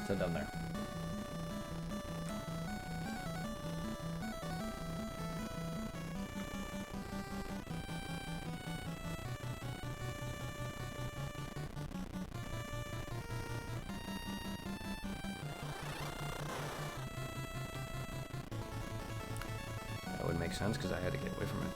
Sit down there. That would make sense because I had to get away from it.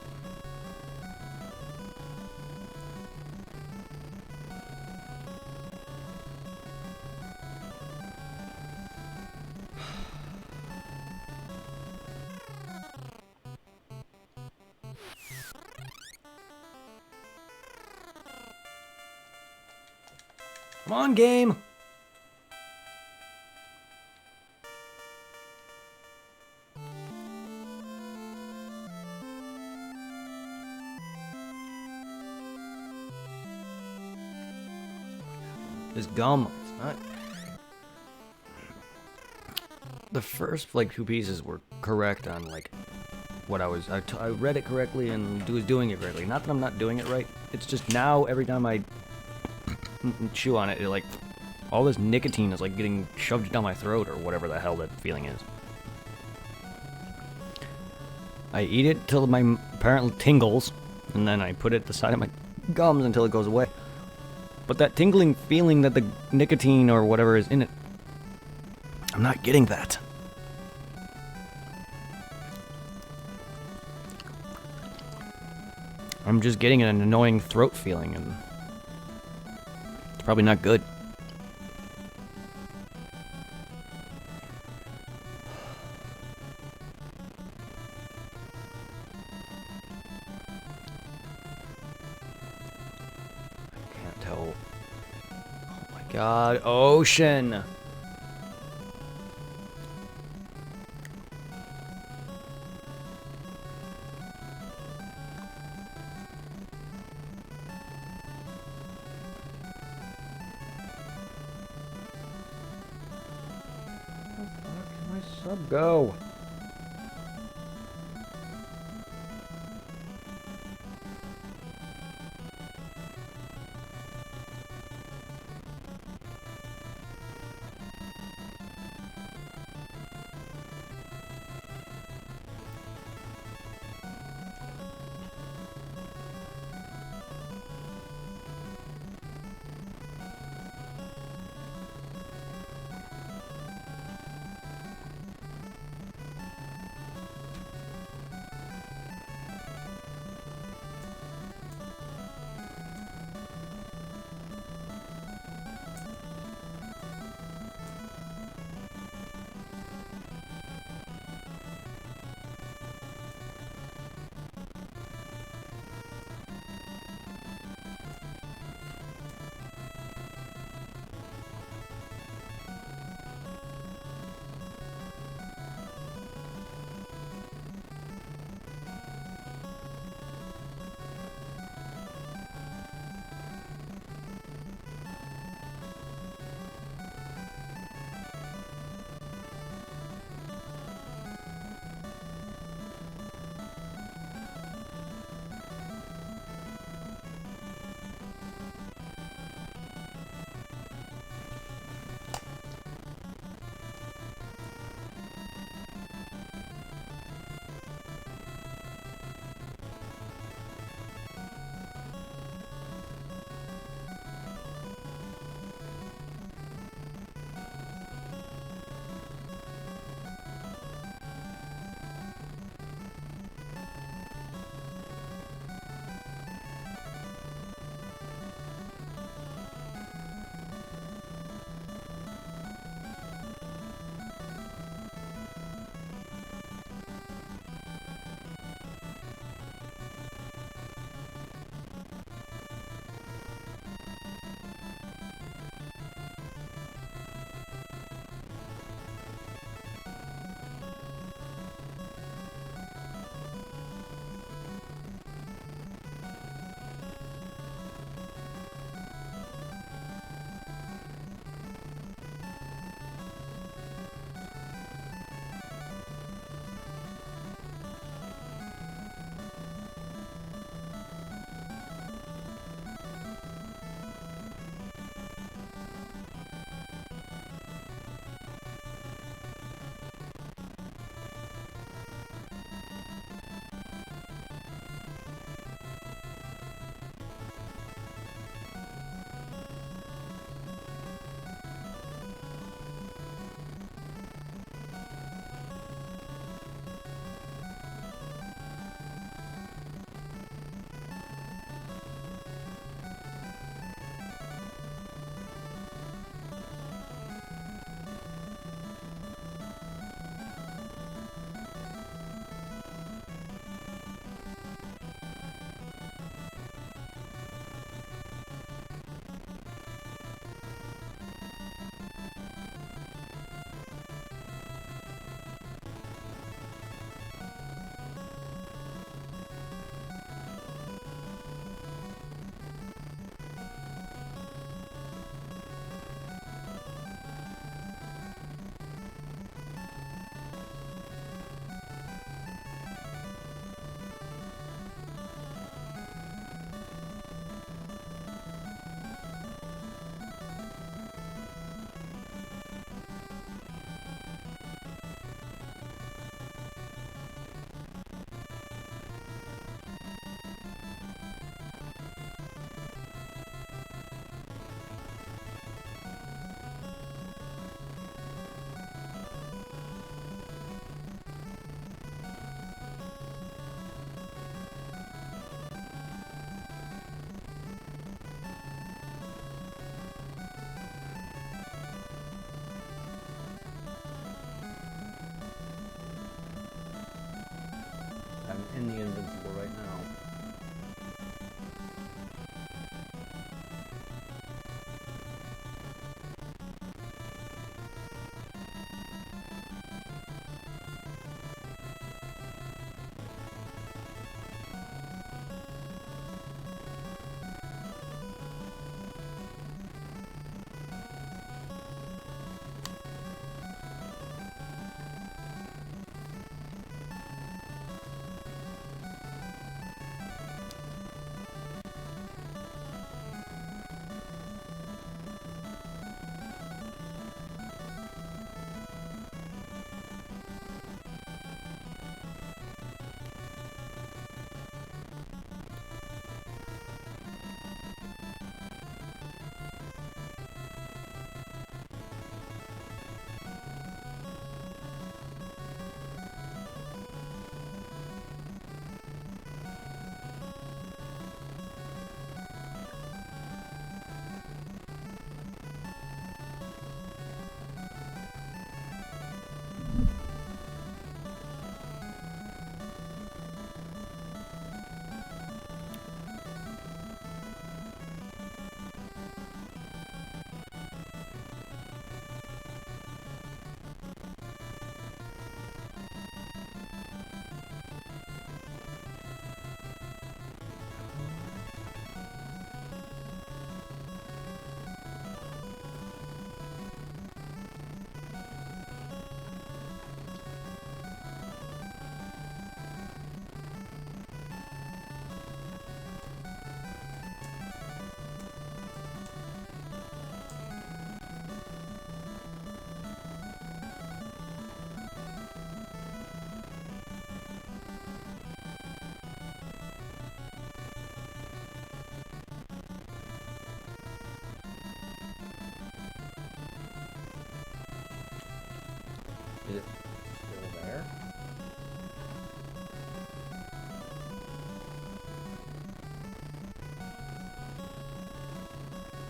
Come on, game! This gum, it's not... The first, like, 2 pieces were correct on, like, what I read it correctly and was doing it correctly. Not that I'm not doing it right. It's just now, every time I chew on it, like, all this nicotine is, like, getting shoved down my throat or whatever the hell that feeling is. I eat it till my apparently tingles, and then I put it at the side of my gums until it goes away. But that tingling feeling that the nicotine or whatever is in it, I'm not getting that. I'm just getting an annoying throat feeling, and it's probably not good. I can't tell. Oh my god, ocean! Where the fuck can my sub go? Is it still there?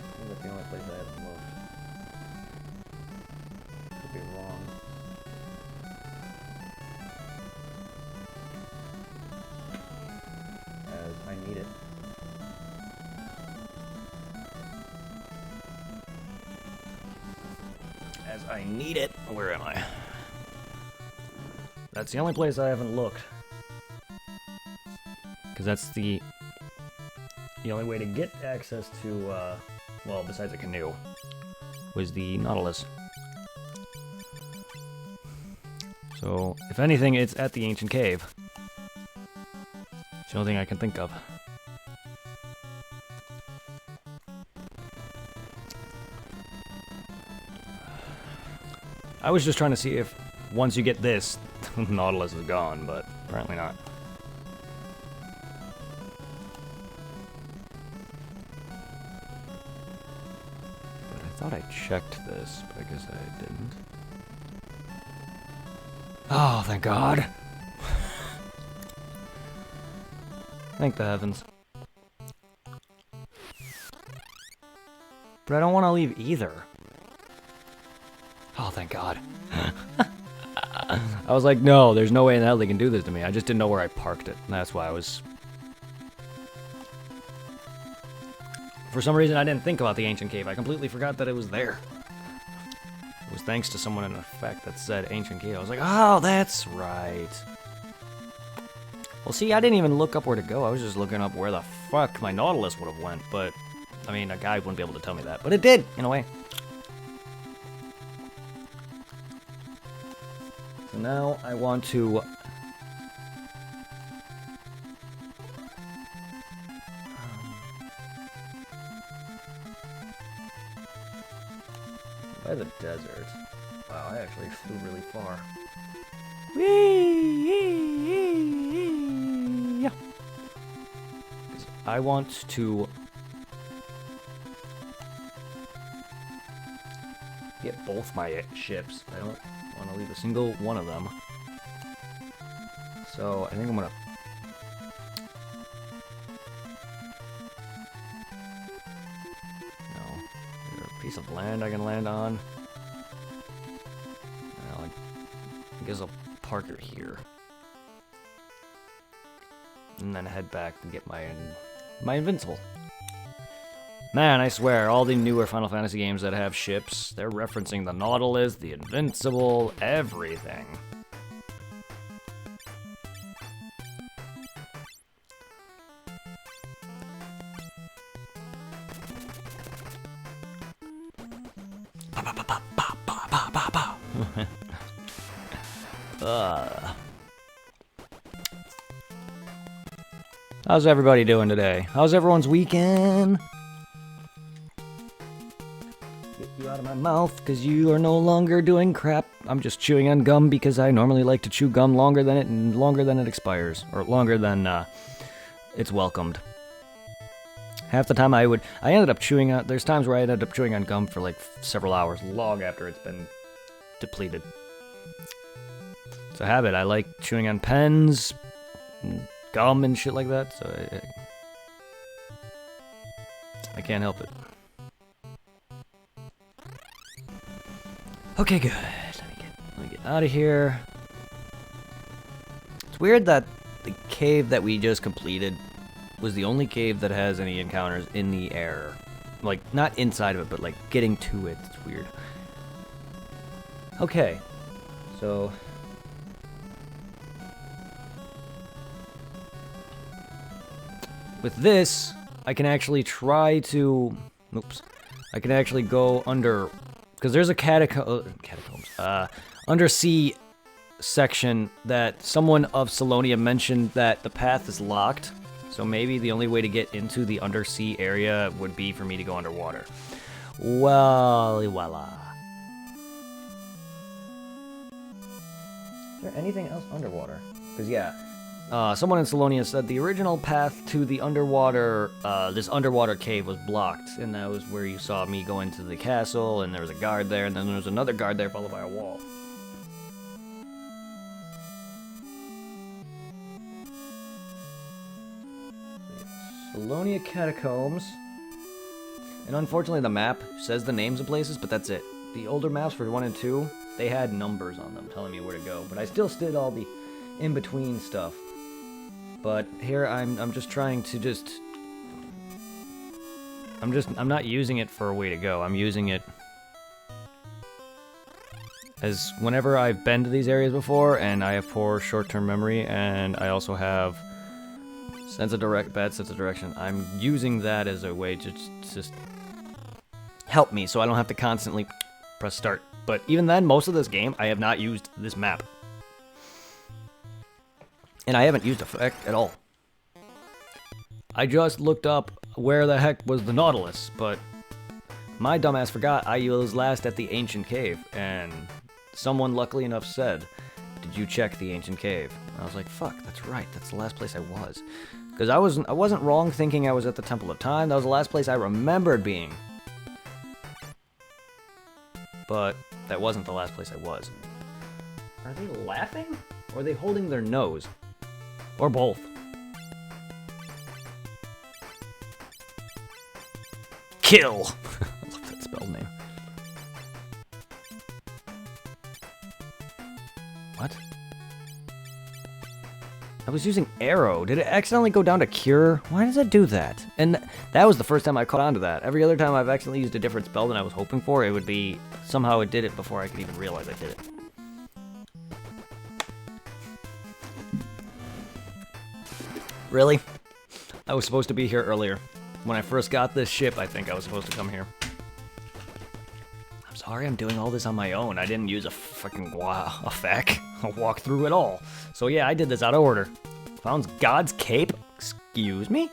I think that's the only place I haven't looked. Could be wrong. As I need it. As I need it. Where am I? That's the only place I haven't looked. Because that's the only way to get access to, well, besides a canoe, was the Nautilus. So, if anything, it's at the ancient cave. It's the only thing I can think of. I was just trying to see if once you get this, Nautilus is gone, but apparently not. But I thought I checked this, but I guess I didn't. Oh, thank God. Thank the heavens. But I don't want to leave either. Oh, thank God. I was like, no, there's no way in hell they can do this to me. I just didn't know where I parked it. And that's why I was... For some reason, I didn't think about the ancient cave. I completely forgot that it was there. It was thanks to someone in effect that said ancient cave. I was like, oh, that's right. Well, see, I didn't even look up where to go. I was just looking up where the fuck my Nautilus would have went. But, I mean, a guide wouldn't be able to tell me that. But it did, in a way. So now I want to... by the desert. Wow, I actually flew really far. Yeah. I want to get both my ships. I don't want to leave a single one of them. So I think I'm gonna... No. Is there a piece of land I can land on? Well, I guess I'll park it here. And then head back and get my Invincible. Man, I swear, all the newer Final Fantasy games that have ships, they're referencing the Nautilus, the Invincible, everything. How's everybody doing today? How's everyone's weekend? Get you out of my mouth, because you are no longer doing crap. I'm just chewing on gum because I normally like to chew gum longer than it expires, or longer than it's welcomed. Half the time I ended up chewing on, there's times where I ended up chewing on gum for like several hours, long after it's been depleted. It's a habit. I like chewing on pens, gum and shit like that, so I can't help it. Okay, good. Let me get out of here. It's weird that the cave that we just completed was the only cave that has any encounters in the air. Like, not inside of it, but like getting to it. It's weird. Okay. So... with this, I can actually try to... oops. I can actually go under... because there's a catacombs. Undersea section that someone of Salonia mentioned that the path is locked. So maybe the only way to get into the undersea area would be for me to go underwater. Well, voila. Is there anything else underwater? Because, yeah. Someone in Salonia said the original path to the underwater, this underwater cave was blocked, and that was where you saw me go into the castle, and there was a guard there, and then there was another guard there followed by a wall. Bologna Catacombs. And unfortunately the map says the names of places, but that's it. The older maps for 1 and 2, they had numbers on them telling me where to go. But I still did all the in-between stuff. But here I'm just trying to just... I'm not using it for a way to go. I'm using it as whenever I've been to these areas before, and I have poor short-term memory, and I also have bad sense of direction. I'm using that as a way to just help me, so I don't have to constantly press start. But even then, most of this game, I have not used this map. And I haven't used effect at all. I just looked up where the heck was the Nautilus, but my dumbass forgot I was last at the Ancient Cave, and someone luckily enough said, "Did you check the Ancient Cave?" And I was like, fuck, that's right, that's the last place I was. Because I wasn't wrong thinking I was at the Temple of Time. That was the last place I remembered being. But that wasn't the last place I was. Are they laughing? Or are they holding their nose? Or both? Kill! I love that spell name. What? I was using arrow. Did it accidentally go down to cure? Why does it do that? And that was the first time I caught on to that. Every other time I've accidentally used a different spell than I was hoping for, it would be... Somehow it did it before I could even realize I did it. Really? I was supposed to be here earlier. When I first got this ship, I think I was supposed to come here. I'm sorry I'm doing all this on my own. I didn't use a freaking effect. I'll walk through it all. So yeah, I did this out of order. Found God's Cape? Excuse me?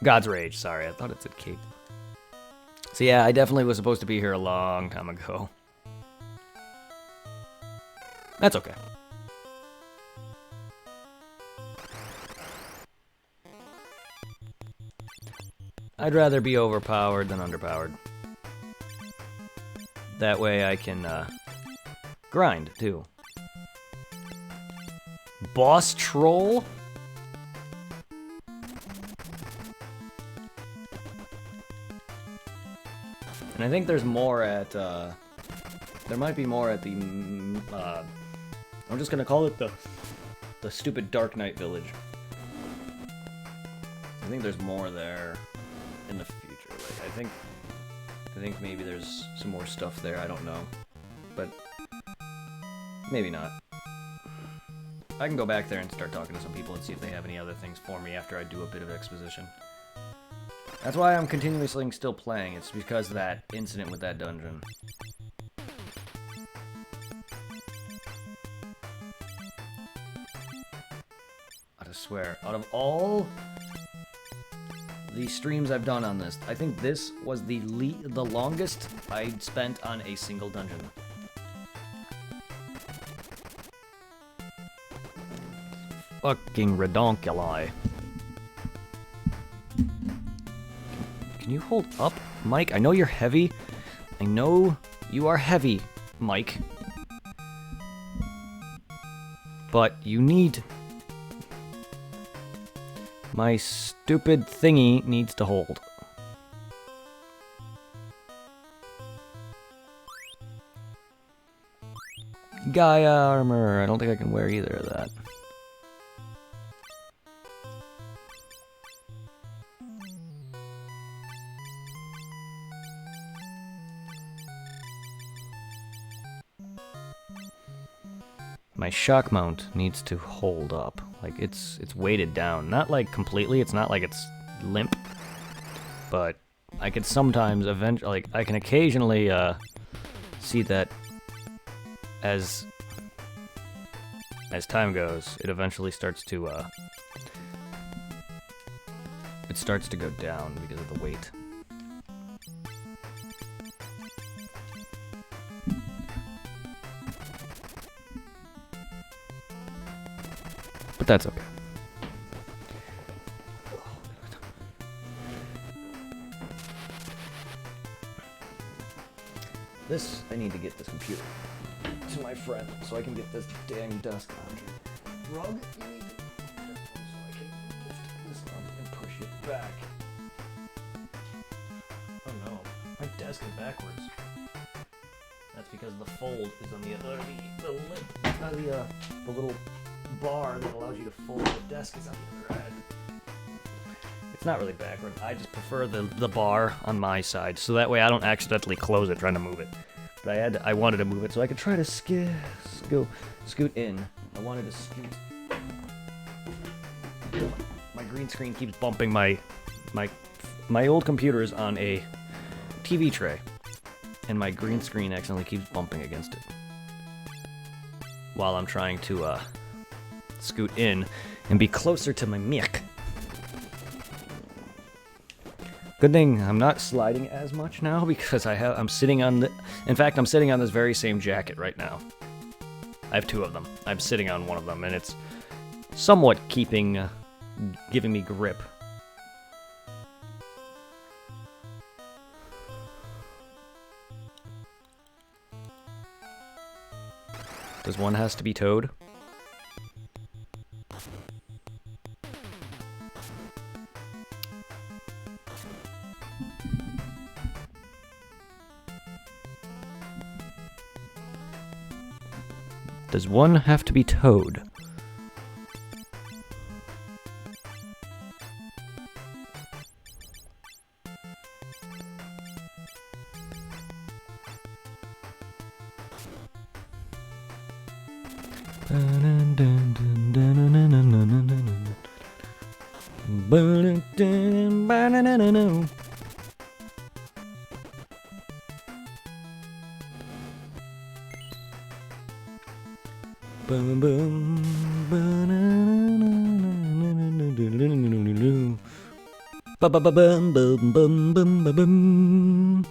God's Rage, sorry. I thought it said Cape. So yeah, I definitely was supposed to be here a long time ago. That's okay. I'd rather be overpowered than underpowered. That way I can, grind, too. Boss Troll? And I think there's more at, there might be more at the, I'm just gonna call it the stupid Dark Knight Village. I think there's more there in the future. Like, I think maybe there's some more stuff there, I don't know. But maybe not. I can go back there and start talking to some people and see if they have any other things for me after I do a bit of exposition. That's why I'm continuously still playing. It's because of that incident with that dungeon. I just swear, out of all the streams I've done on this, I think this was the longest I'd spent on a single dungeon. Fucking redonkuli. Can you hold up, Mike? I know you're heavy. I know you are heavy, Mike. But you need... My stupid thingy needs to hold. Gaia armor. I don't think I can wear either of that. My shock mount needs to hold up. Like, it's weighted down. Not, like, completely. It's not like it's limp. But I could sometimes eventually... Like, I can occasionally, see that as time goes, it eventually starts to, it starts to go down because of the weight. But that's okay. This, I need to get this computer to my friend so I can get this dang desk on. Rug, you need to so I can lift this up and put desk is backwards. That's because the fold is on the little bar that allows you to fold the desk is on the other end. It's not really backwards. I just prefer the bar on my side, so that way I don't accidentally close it trying to move it. But I wanted to move it so I could try to scoot in. I wanted to scoot. My green screen keeps bumping my old computer is on a TV tray, and my green screen accidentally keeps bumping against it while I'm trying to scoot in and be closer to my mic. Good thing I'm not sliding as much now because I'm sitting on in fact, I'm sitting on this very same jacket right now. I have two of them. I'm sitting on one of them, and it's somewhat giving me grip. Does one has to be towed? Does one have to be towed? Boom boom. Ba ba ba bum bum bum bum bum bum.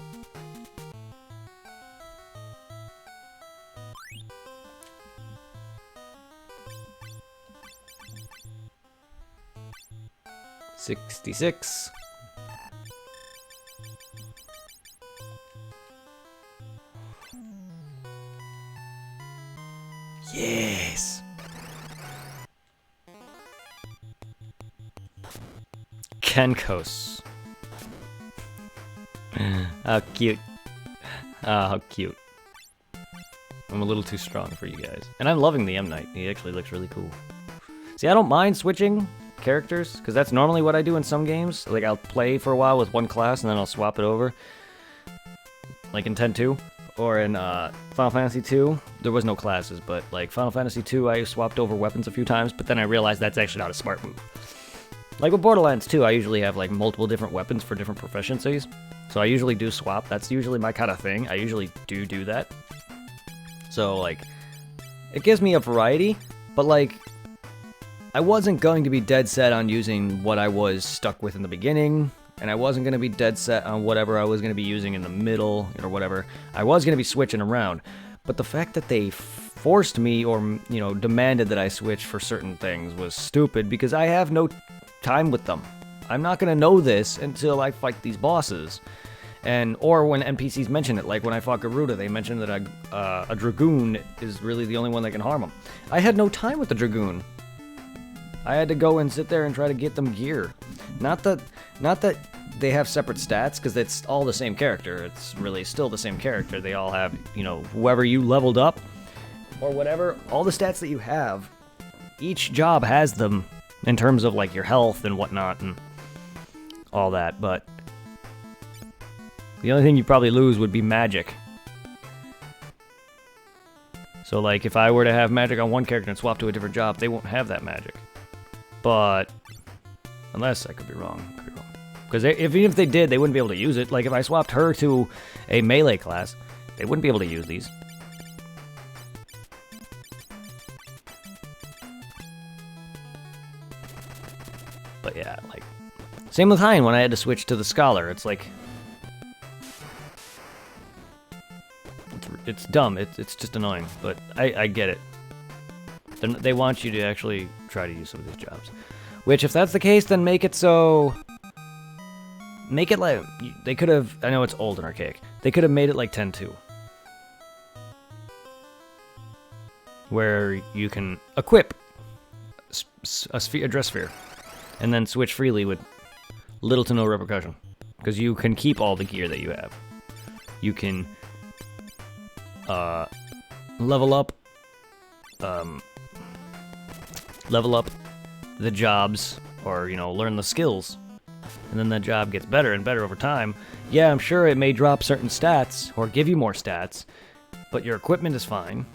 $66. Yes. Kenkos. How cute. How cute. I'm a little too strong for you guys. And I'm loving the M Knight. He actually looks really cool. See, I don't mind switching characters, because that's normally what I do in some games. Like, I'll play for a while with one class, and then I'll swap it over. Like in 10-2. Or in Final Fantasy 2, there was no classes, but like Final Fantasy 2, I swapped over weapons a few times, but then I realized that's actually not a smart move. Like with Borderlands 2, I usually have like multiple different weapons for different proficiencies, so I usually do swap. That's usually my kind of thing. I usually do that. So like, it gives me a variety, but like, I wasn't going to be dead set on using what I was stuck with in the beginning. And I wasn't going to be dead set on whatever I was going to be using in the middle, or whatever. I was going to be switching around. But the fact that they forced me, or, you know, demanded that I switch for certain things was stupid, because I have no time with them. I'm not going to know this until I fight these bosses. Or when NPCs mention it, like when I fought Garuda, they mentioned that a Dragoon is really the only one that can harm him. I had no time with the Dragoon. I had to go and sit there and try to get them gear. Not that they have separate stats, because it's all the same character. It's really still the same character. They all have, you know, whoever you leveled up, or whatever, all the stats that you have, each job has them in terms of, like, your health and whatnot and all that, but the only thing you probably lose would be magic. So, like, if I were to have magic on one character and swap to a different job, they won't have that magic. But unless I could be wrong. Because even if they did, they wouldn't be able to use it. Like, if I swapped her to a melee class, they wouldn't be able to use these. But yeah, like, same with Hein when I had to switch to the Scholar. It's like, it's dumb. It's just annoying, but I get it. They want you to actually try to use some of these jobs. Which, if that's the case, then make it so... Make it like... They could have... I know it's old and archaic. They could have made it like 10-2. Where you can equip a dress sphere. And then switch freely with little to no repercussion. Because you can keep all the gear that you have. You can level up the jobs, or, you know, learn the skills. And then that job gets better and better over time. Yeah, I'm sure it may drop certain stats or give you more stats, but your equipment is fine.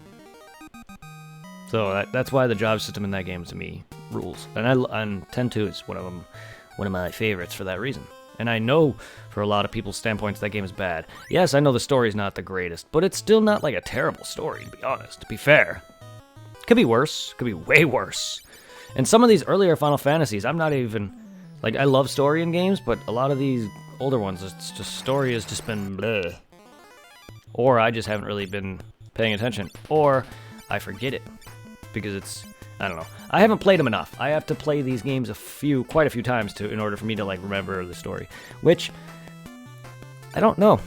So that's why the job system in that game, to me, rules. And 10-2 is one of my favorites for that reason. And I know for a lot of people's standpoints that game is bad. Yes, I know the story's not the greatest, but it's still not like a terrible story, to be honest, to be fair. Could be worse, could be way worse. And some of these earlier Final Fantasies, I'm not even... Like, I love story in games, but a lot of these older ones, it's just story has just been bleh. Or I just haven't really been paying attention. Or I forget it. Because it's, I don't know. I haven't played them enough. I have to play these games quite a few times in order for me to, like, remember the story. Which, I don't know.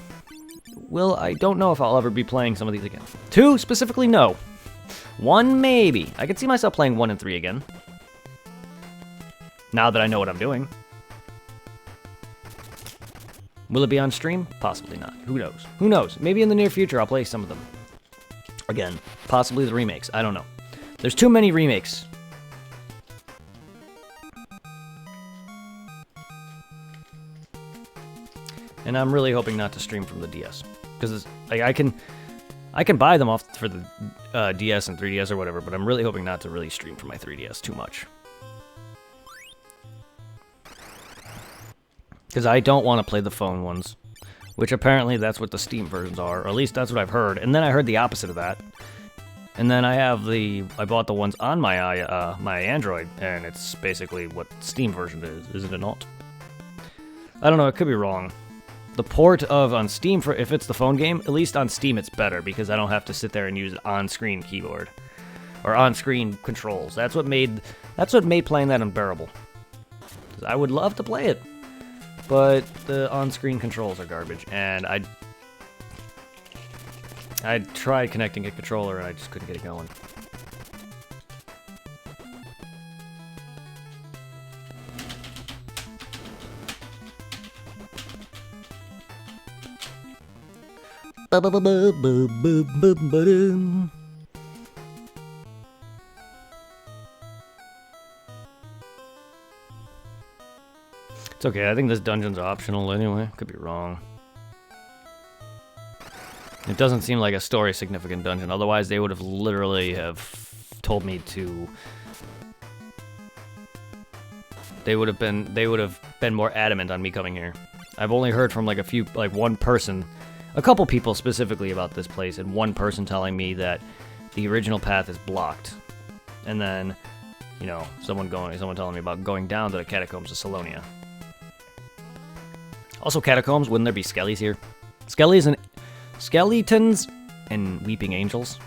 I don't know if I'll ever be playing some of these again. 2, specifically, no. 1, maybe. I could see myself playing 1 and 3 again. Now that I know what I'm doing. Will it be on stream? Possibly not. Who knows? Who knows? Maybe in the near future I'll play some of them. Again, possibly the remakes. I don't know. There's too many remakes. And I'm really hoping not to stream from the DS. Because like, I can buy them off for the DS and 3DS or whatever, but I'm really hoping not to really stream from my 3DS too much. Because I don't want to play the phone ones, which apparently that's what the Steam versions are, or at least that's what I've heard. And then I heard the opposite of that. And then I bought the ones on my my Android, and it's basically what Steam version is it not? I don't know, it could be wrong. The port on Steam, if it's the phone game, at least on Steam it's better, because I don't have to sit there and use an on-screen keyboard. Or on-screen controls. That's what made playing that unbearable. 'Cause I would love to play it. But the on-screen controls are garbage, and I tried connecting a controller and I just couldn't get it going. It's okay, I think this dungeon's optional anyway. Could be wrong. It doesn't seem like a story-significant dungeon, otherwise they would have literally told me to... They would have been more adamant on me coming here. I've only heard from like one person, a couple people specifically about this place, and one person telling me that the original path is blocked. And then, you know, someone telling me about going down to the catacombs of Salonia. Also, catacombs, wouldn't there be skellies here? Skeletons and weeping angels.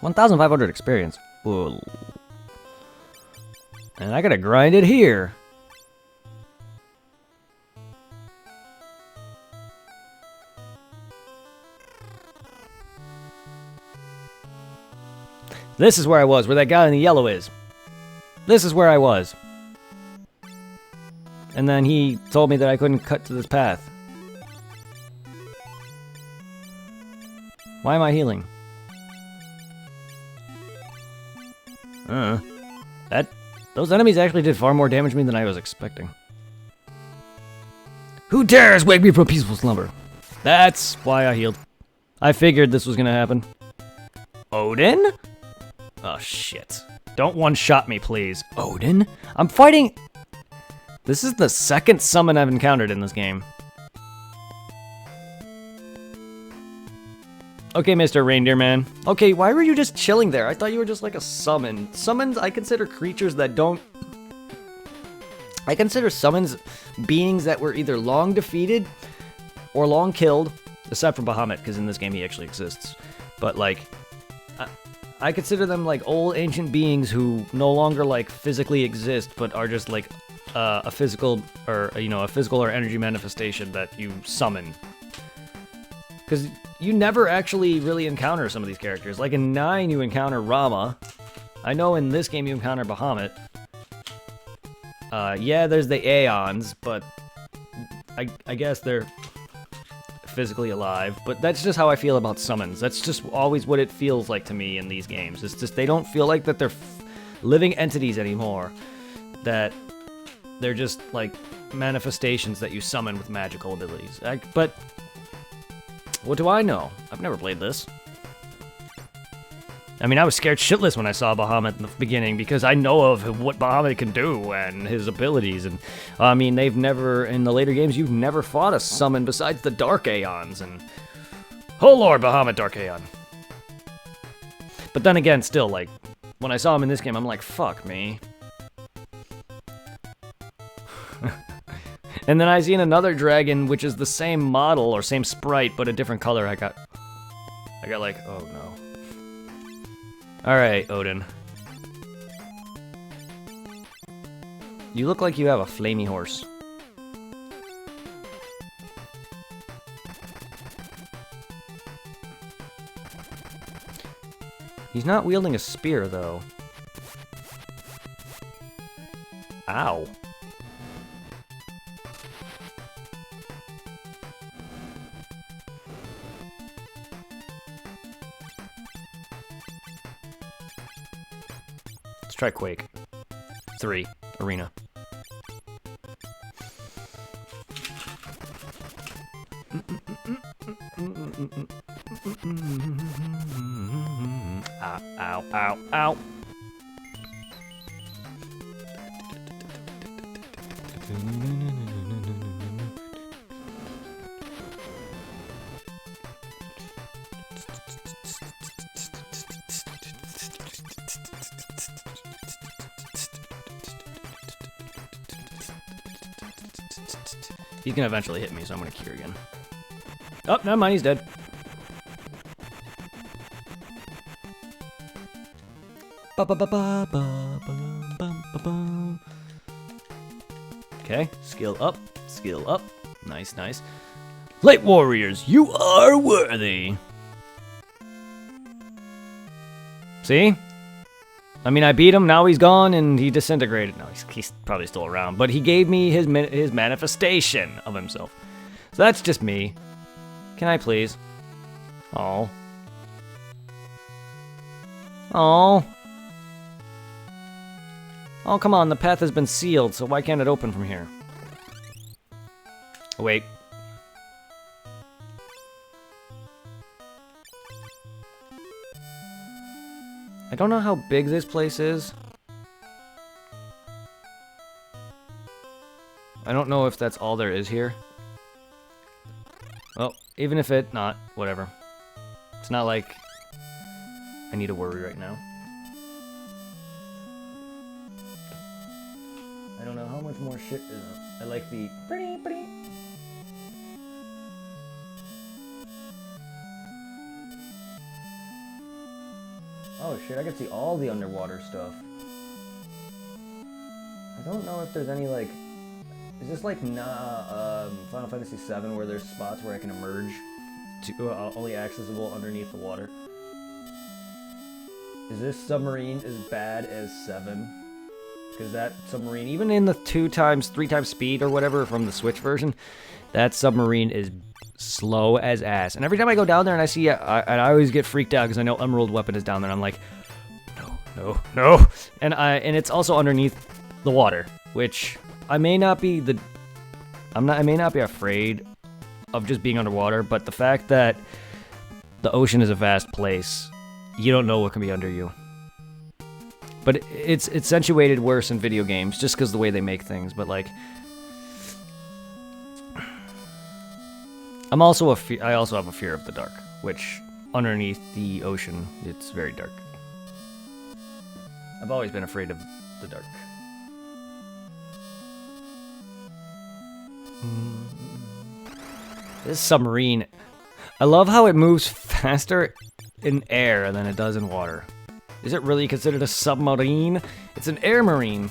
$1,500 experience. Whoa. And I gotta grind it here. This is where I was, where that guy in the yellow is. This is where I was. And then he told me that I couldn't cut to this path. Why am I healing? Those enemies actually did far more damage to me than I was expecting. Who dares wake me from peaceful slumber? That's why I healed. I figured this was gonna happen. Odin? Oh shit. Don't one-shot me, please. Odin? I'm fighting... This is the second summon I've encountered in this game. Okay, Mr. Reindeer Man. Okay, why were you just chilling there? I thought you were just like a summon. Summons, I consider creatures that don't... I consider summons beings that were either long defeated or long killed, aside from Bahamut, because in this game he actually exists. But, like, I consider them, like, old ancient beings who no longer, like, physically exist, but are just, like, a physical, or, you know, a physical or energy manifestation that you summon. Because you never actually really encounter some of these characters. Like in 9, you encounter Rama. I know in this game you encounter Bahamut. Yeah, there's the Aeons, but I guess they're physically alive. But that's just how I feel about summons. That's just always what it feels like to me in these games. It's just they don't feel like that they're living entities anymore. That they're just like manifestations that you summon with magical abilities. But what do I know? I've never played this. I mean, I was scared shitless when I saw Bahamut in the beginning because I know of what Bahamut can do and his abilities. And I mean, they've never, in the later games, you've never fought a summon besides the Dark Aeons. And oh Lord, Bahamut, Dark Aeon. But then again, still, like, when I saw him in this game, I'm like, fuck me. And then I seen another dragon, which is the same model, or same sprite, but a different color. I got like, oh no. Alright, Odin. You look like you have a flamey horse. He's not wielding a spear, though. Ow. Let's try Quake. 3. Arena. Ow, ow, ow, ow. He's gonna eventually hit me, so I'm gonna cure again. Oh, never mind, he's dead. Okay, skill up, skill up. Nice, nice. Light warriors, you are worthy. See? I mean, I beat him, now he's gone, and he disintegrated. No, he's probably still around, but he gave me his manifestation of himself. So that's just me. Can I please? Oh. Oh. Oh, come on, the path has been sealed, so why can't it open from here? Oh, wait. I don't know how big this place is. I don't know if that's all there is here. Well, even if it not, whatever. It's not like I need to worry right now. I don't know how much more shit is up. I like the pretty. Oh shit, I can see all the underwater stuff. I don't know if there's any, like... Is this like Final Fantasy VII where there's spots where I can emerge to only accessible underneath the water? Is this submarine as bad as 7? Because that submarine, even in the 3 times speed or whatever from the Switch version, that submarine is slow as ass. And every time I go down there and I see it, I always get freaked out because I know Emerald Weapon is down there. And I'm like, no. And it's also underneath the water, which I may not be afraid of just being underwater, but the fact that the ocean is a vast place, you don't know what can be under you. But it's accentuated worse in video games just because the way they make things. But like, I also have a fear of the dark, which underneath the ocean, it's very dark. I've always been afraid of the dark. This submarine, I love how it moves faster in air than it does in water. Is it really considered a submarine? It's an air marine.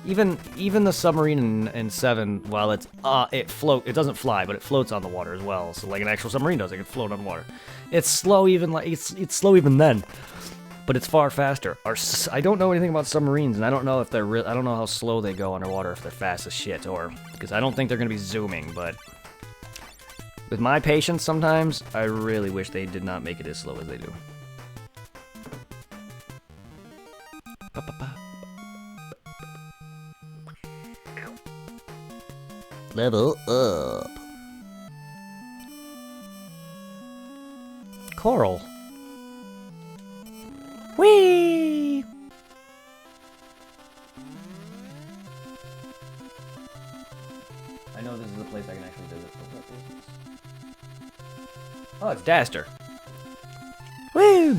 Even the submarine in 7, while it doesn't fly, but it floats on the water as well. So like an actual submarine does, it can float on water. It's slow even it's slow even then, but it's far faster. I don't know anything about submarines, and I don't know if I don't know how slow they go underwater, if they're fast as shit, or because I don't think they're gonna be zooming. But with my patience, sometimes I really wish they did not make it as slow as they do. Level up. Coral. Whee! I know this is a place I can actually visit. Oh, it's Daster. Woo!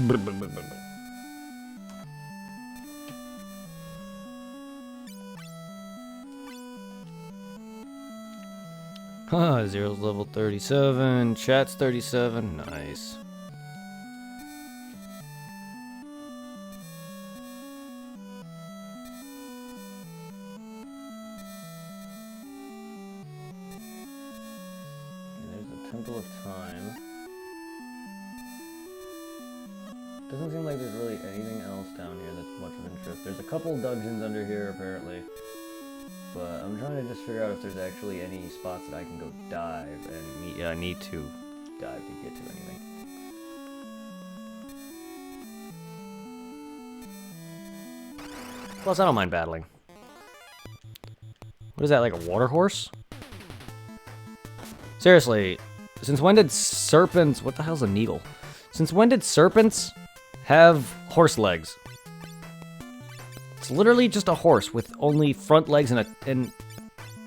Zero's level 37, chat's 37, nice. And there's the Temple of Time. Doesn't seem like there's really anything else down here that's much of interest. There's a couple dungeons under here, apparently. But I'm trying to just figure out if there's actually any spots that I can go dive and need to dive to get to anything. Plus, I don't mind battling. What is that, like a water horse? Seriously, since when did serpents... What the hell's a needle? Since when did serpents have horse legs? It's literally just a horse with only front legs and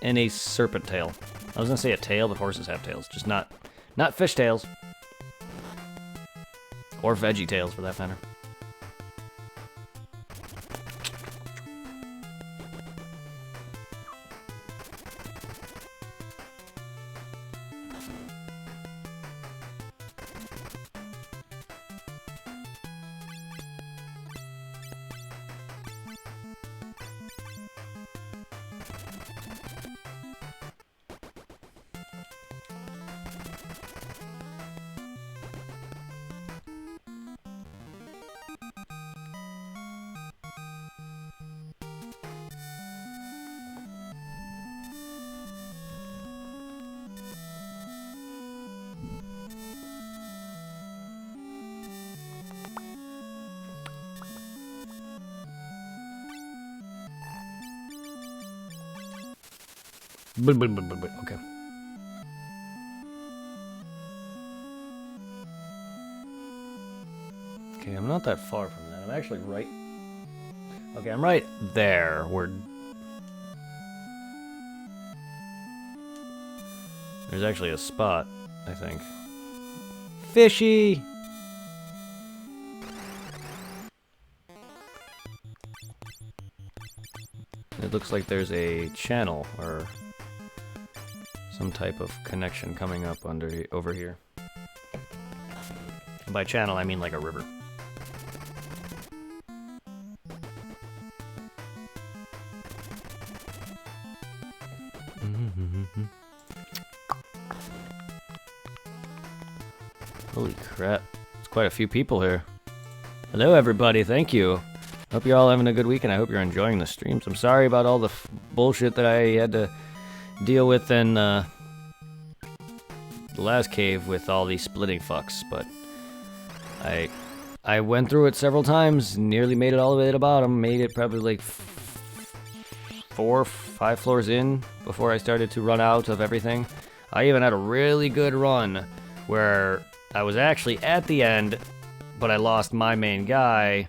a serpent tail. I was gonna say a tail, but horses have tails, just not fish tails. Or veggie tails, for that matter. Okay. Okay, I'm not that far from that. I'm actually right... Okay, I'm right there. There's actually a spot, I think. Fishy! It looks like there's a channel, or some type of connection coming up over here. And by channel, I mean like a river. Holy crap. There's quite a few people here. Hello everybody, thank you. Hope you're all having a good week, and I hope you're enjoying the streams. I'm sorry about all the bullshit that I had to deal with in the last cave with all these splitting fucks, but I went through it several times, nearly made it all the way to the bottom, made it probably like 4 or 5 floors in before I started to run out of everything. I even had a really good run where I was actually at the end, but I lost my main guy,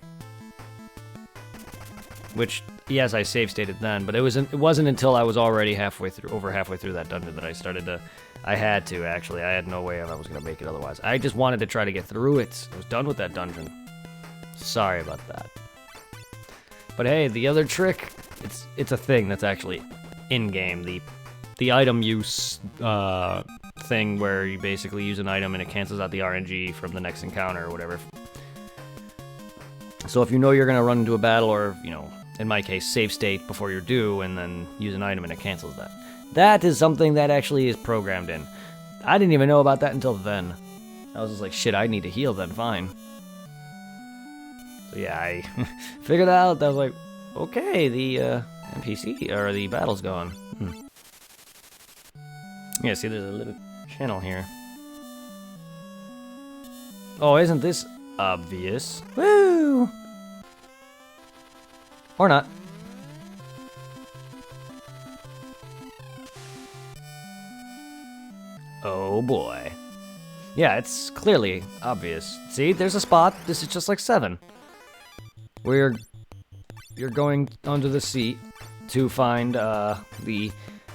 which yes, I save stated then, but it wasn't until I was already over halfway through that dungeon that I started to. I had to actually. I had no way I was gonna make it otherwise. I just wanted to try to get through it. I was done with that dungeon. Sorry about that. But hey, the other trick, it's a thing that's actually in game. The item use thing where you basically use an item and it cancels out the RNG from the next encounter or whatever. So if you know you're gonna run into a battle, or in my case, save state before you're due, and then use an item and it cancels that. That is something that actually is programmed in. I didn't even know about that until then. I was just like, shit, I need to heal then, fine. So yeah, I figured out. I was like, okay, the NPC, or the battle's gone. Yeah, see, there's a little channel here. Oh, isn't this obvious? Woo! Or not. Oh boy. Yeah, it's clearly obvious. See, there's a spot. This is just like 7. Where you're going under the sea to find the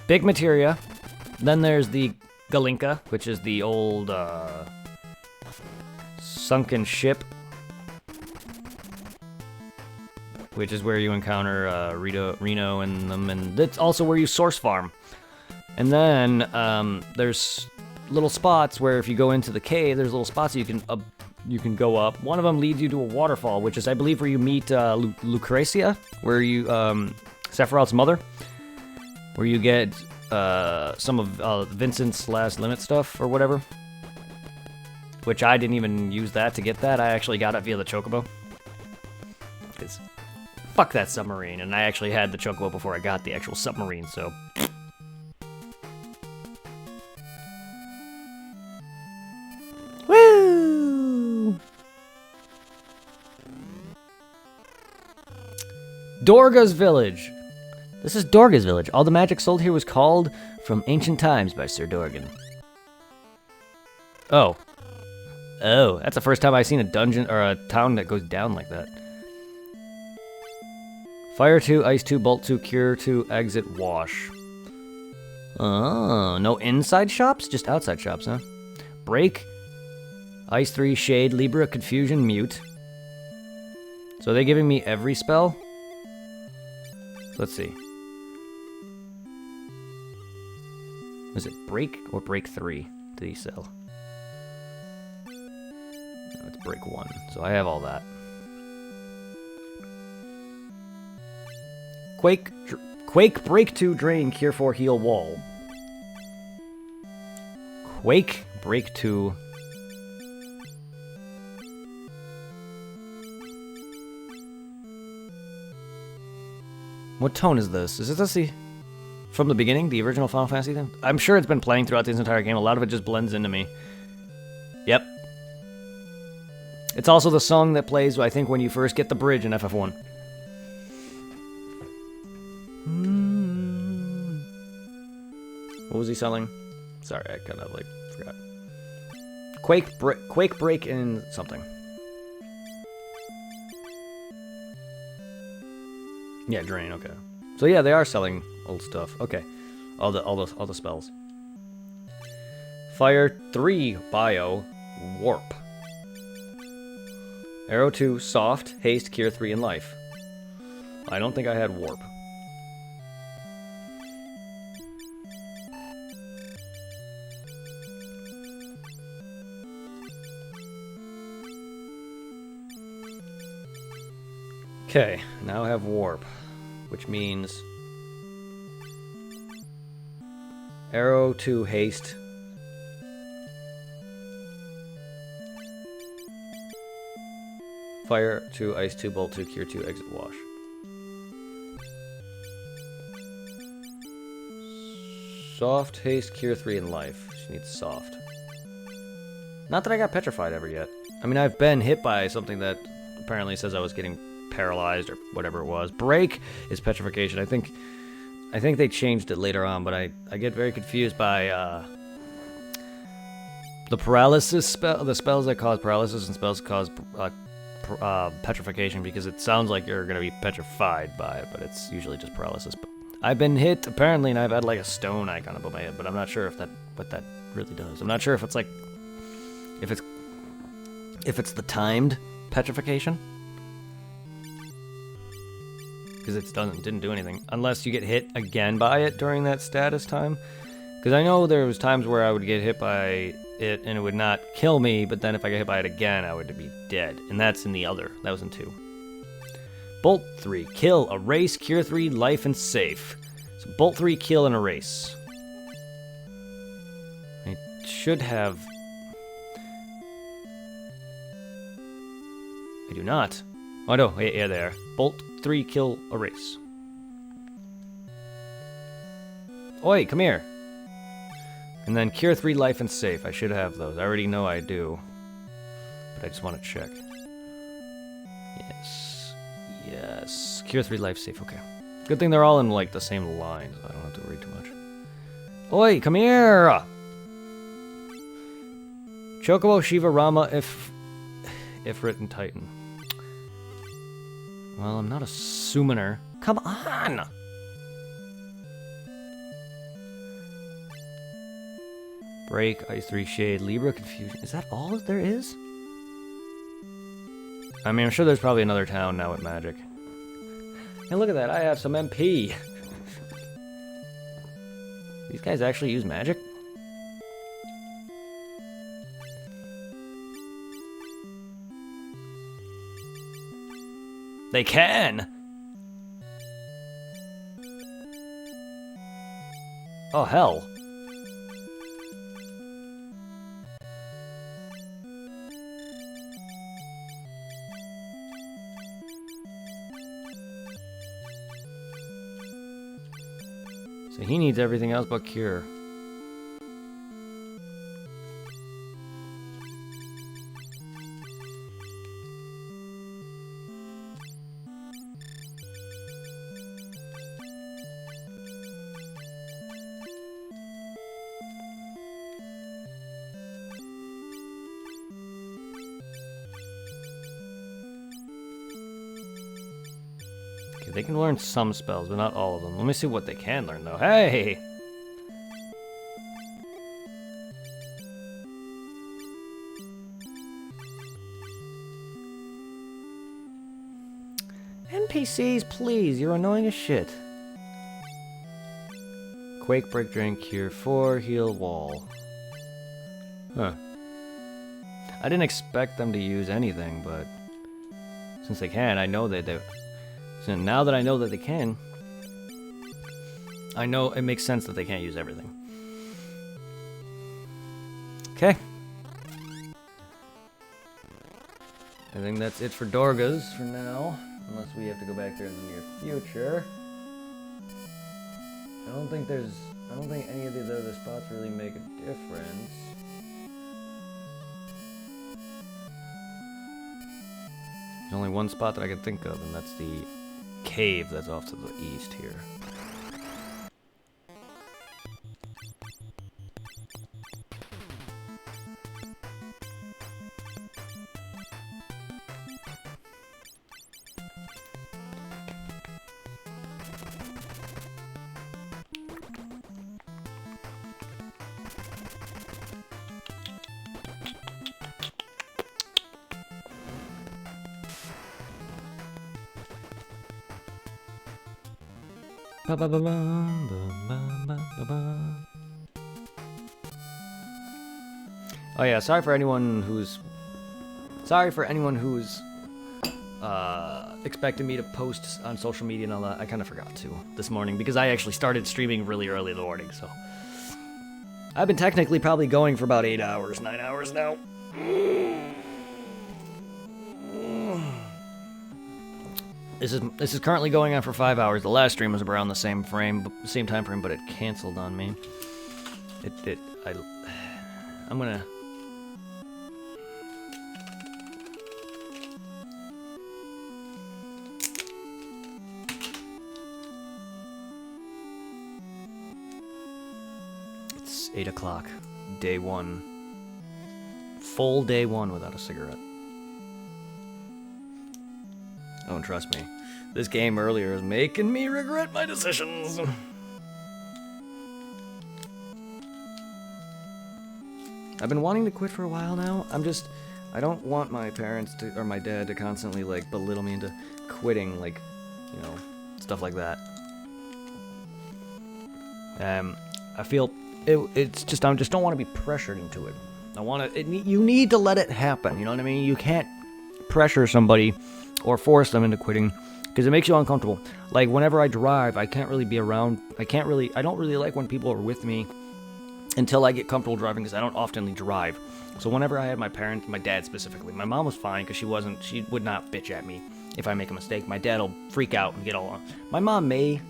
big materia. Then there's the Galinka, which is the old sunken ship, which is where you encounter Reno and them, and that's also where you source farm. And then there's little spots where if you go into the cave, there's little spots you can go up. One of them leads you to a waterfall, which is, I believe, where you meet Lucretia, where you Sephiroth's mother, where you get some of Vincent's last limit stuff or whatever. Which I didn't even use that to get that. I actually got it via the Chocobo. Because fuck that submarine, and I actually had the Chocobo before I got the actual submarine, so. Woo! Dorga's Village. This is Dorga's Village. All the magic sold here was called from ancient times by Sir Dorgan. Oh. Oh, that's the first time I've seen a dungeon or a town that goes down like that. Fire 2, Ice 2, Bolt 2, Cure 2, Exit, Wash. Oh, no inside shops? Just outside shops, huh? Break, Ice 3, Shade, Libra, Confusion, Mute. So are they giving me every spell? Let's see. Was it Break or Break 3 did he sell? No, it's Break 1, so I have all that. Quake, Break 2, Drain, Cure 4, Heal, Wall. Quake, Break 2. What tone is this? Is this from the beginning, the original Final Fantasy thing? I'm sure it's been playing throughout this entire game. A lot of it just blends into me. Yep. It's also the song that plays, I think, when you first get the bridge in FF1. What was he selling? Sorry, I kind of, forgot. Quake Break in something. Yeah, Drain, okay. So yeah, they are selling old stuff. Okay. All the spells. Fire 3, Bio, Warp. Arrow 2, Soft, Haste, Cure 3, and Life. I don't think I had Warp. Okay, now I have Warp, which means Arrow 2, Haste. Fire 2, Ice 2, Bolt 2, Cure 2, Exit, Wash. Soft, Haste, Cure 3, and Life. She needs Soft. Not that I got petrified ever yet. I mean, I've been hit by something that apparently says I was getting paralyzed or whatever it was. Break is petrification. I think they changed it later on, but I get very confused by the paralysis spell, the spells that cause paralysis and spells that cause petrification because it sounds like you're gonna be petrified by it, but it's usually just paralysis. But I've been hit apparently, and I've had like a stone icon above my head, but I'm not sure if what that really does. I'm not sure if it's like if it's the timed petrification, because it didn't do anything unless you get hit again by it during that status time. Because I know there was times where I would get hit by it and it would not kill me, but then if I get hit by it again, I would be dead. And that's in the other. That was in 2. Bolt 3, kill, erase, cure 3, life, and safe. So Bolt 3, kill, and erase. I should have... I do not. Oh no, yeah, there. Bolt 3, kill, erase. Oi, come here. And then cure 3, life, and safe. I should have those. I already know I do. But I just want to check. Yes. Yes. Cure 3, life, safe. Okay. Good thing they're all in, like, the same line, so I don't have to worry too much. Oi, come here! Chocobo, Shiva, Rama, Ifrit, and Titan. Well, I'm not a summoner. Come on! Break, Ice 3, Shade, Libra, Confusion. Is that all that there is? I mean, I'm sure there's probably another town now with magic. And look at that, I have some MP. These guys actually use magic? They can! Oh, hell. So he needs everything else but cure. They can learn some spells, but not all of them. Let me see what they can learn, though. Hey! NPCs, please. You're annoying as shit. Quake, Break, Drain, Cure 4, Heal, Wall. Huh. I didn't expect them to use anything, but since they can, I know that they... So now that I know that they can, I know it makes sense that they can't use everything. Okay. I think that's it for Dorgas for now, unless we have to go back there in the near future. I don't think any of these other spots really make a difference. There's only one spot that I can think of, and that's the cave that's off to the east here. Oh yeah, sorry for anyone who's expecting me to post on social media and all that. I kind of forgot to this morning because I actually started streaming really early in the morning, so I've been technically probably going for about 8 hours, 9 hours now. This is currently going on for 5 hours. The last stream was around the same time frame, but it canceled on me. I'm gonna. It's 8 o'clock, day 1. Full day 1 without a cigarette. Oh, trust me. This game earlier is making me regret my decisions. I've been wanting to quit for a while now. I don't want my parents to, or my dad to constantly, like, belittle me into quitting, like, you know, stuff like that. I feel it's just, I just don't want to be pressured into it. You need to let it happen, you know what I mean? You can't pressure somebody or force them into quitting because it makes you uncomfortable. Like, whenever I drive, I can't really be around, I don't really like when people are with me until I get comfortable driving because I don't often drive. So whenever I had my parents, my dad specifically, my mom was fine because she would not bitch at me if I make a mistake. My dad will freak out and get all on. My mom may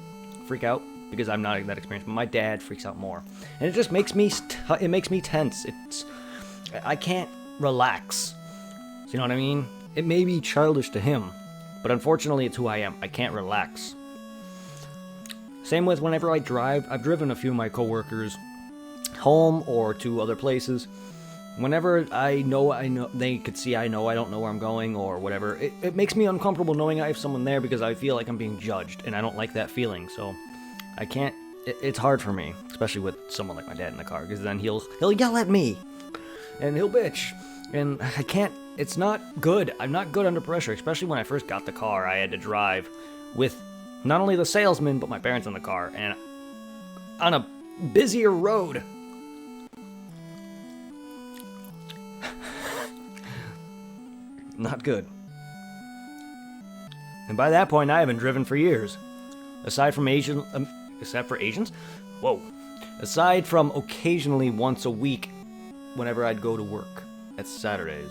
freak out because I'm not that experienced, but my dad freaks out more. And it just makes me, it makes me tense. I can't relax. So, you know what I mean? It may be childish to him, but unfortunately it's who I am. I can't relax. Same with whenever I drive. I've driven a few of my coworkers home or to other places. Whenever I know they could see I don't know where I'm going or whatever, it makes me uncomfortable knowing I have someone there because I feel like I'm being judged, and I don't like that feeling. So I can't. It's hard for me, especially with someone like my dad in the car, because then he'll yell at me and he'll bitch, and I can't. It's not good. I'm not good under pressure, especially when I first got the car. I had to drive with not only the salesman but my parents in the car, and on a busier road. Not good. And by that point, I haven't driven for years. Except for Asians? Whoa. Aside from occasionally once a week, whenever I'd go to work at Saturdays.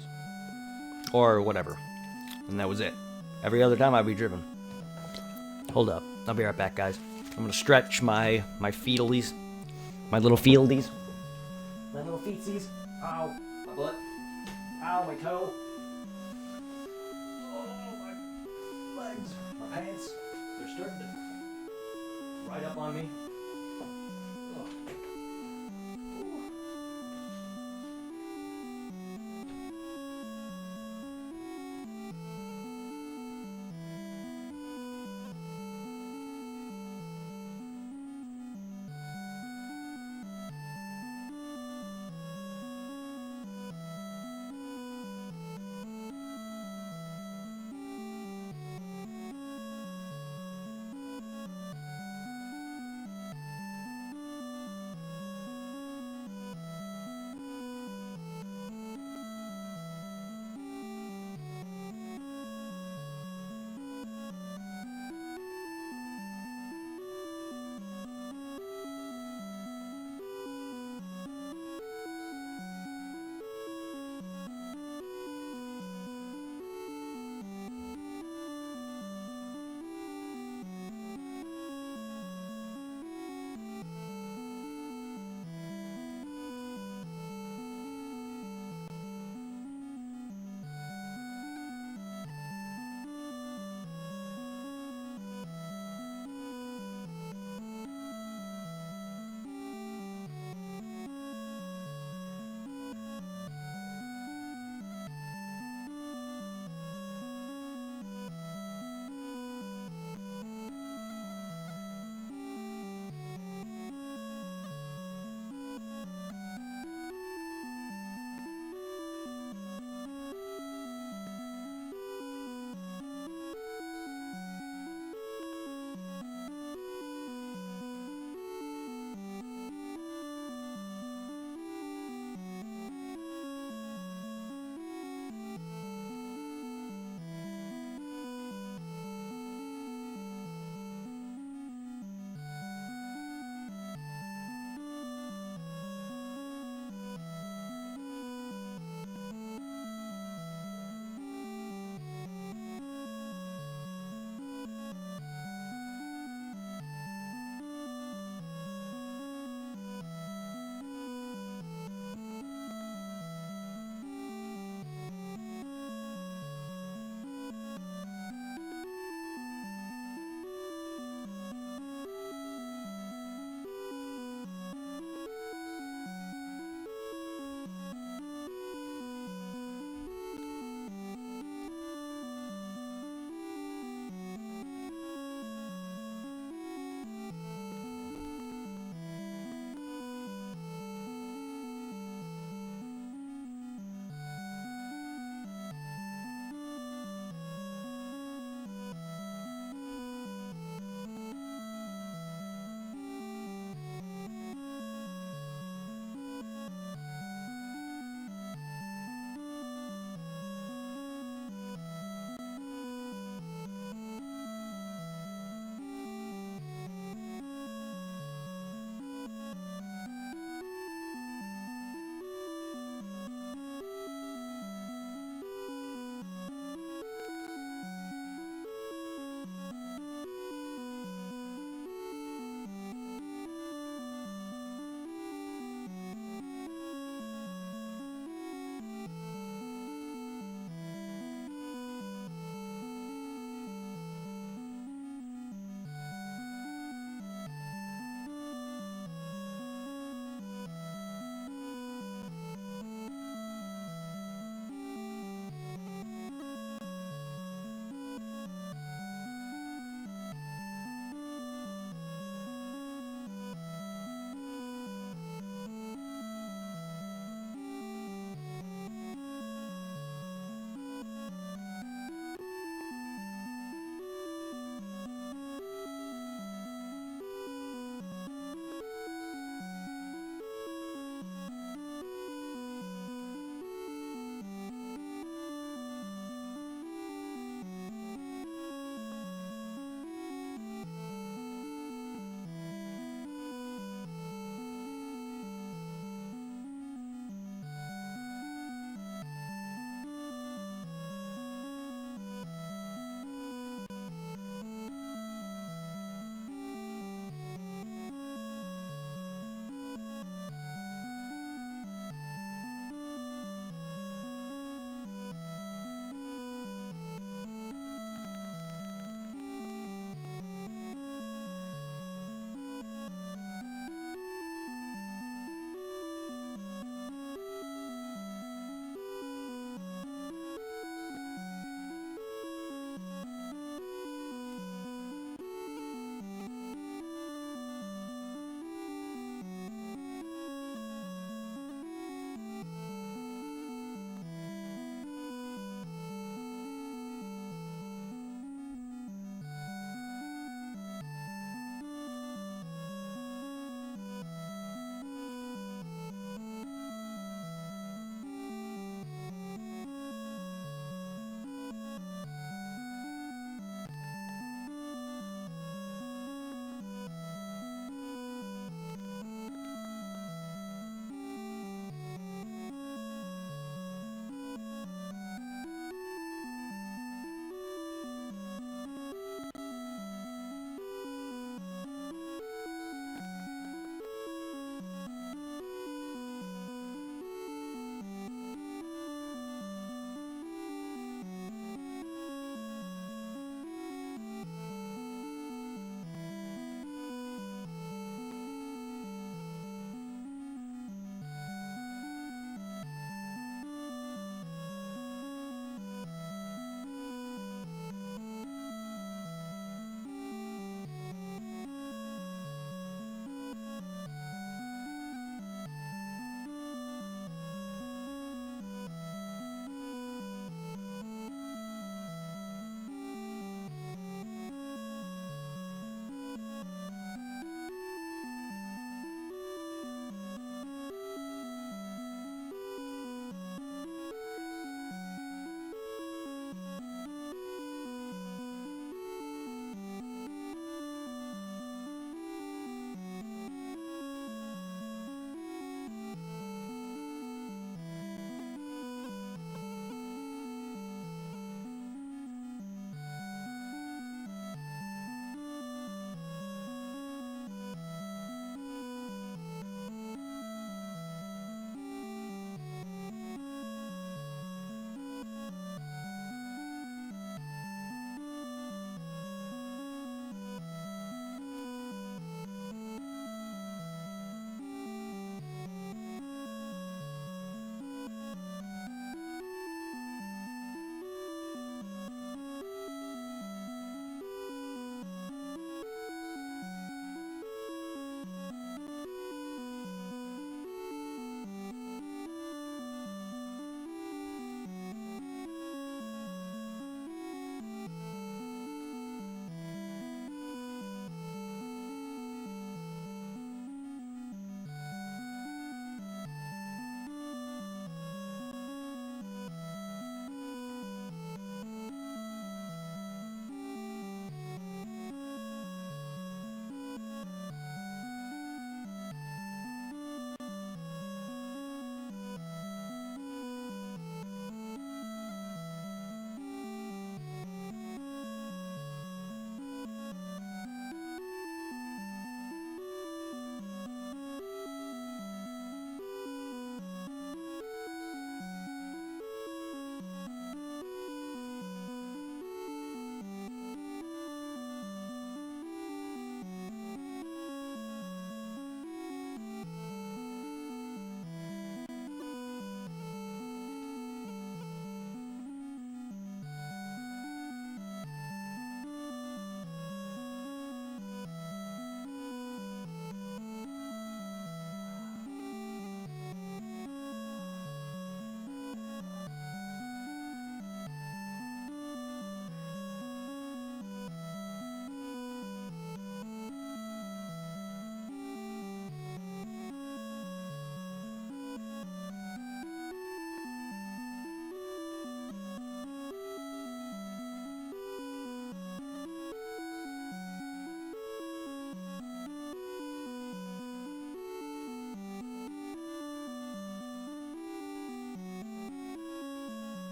Or whatever. And that was it. Every other time I'd be driven. Hold up. I'll be right back, guys. I'm gonna stretch my feetalies. My little fieldies. My little feetsies. Ow. My butt. Ow, my toe. My pants, they're starting to ride up on me.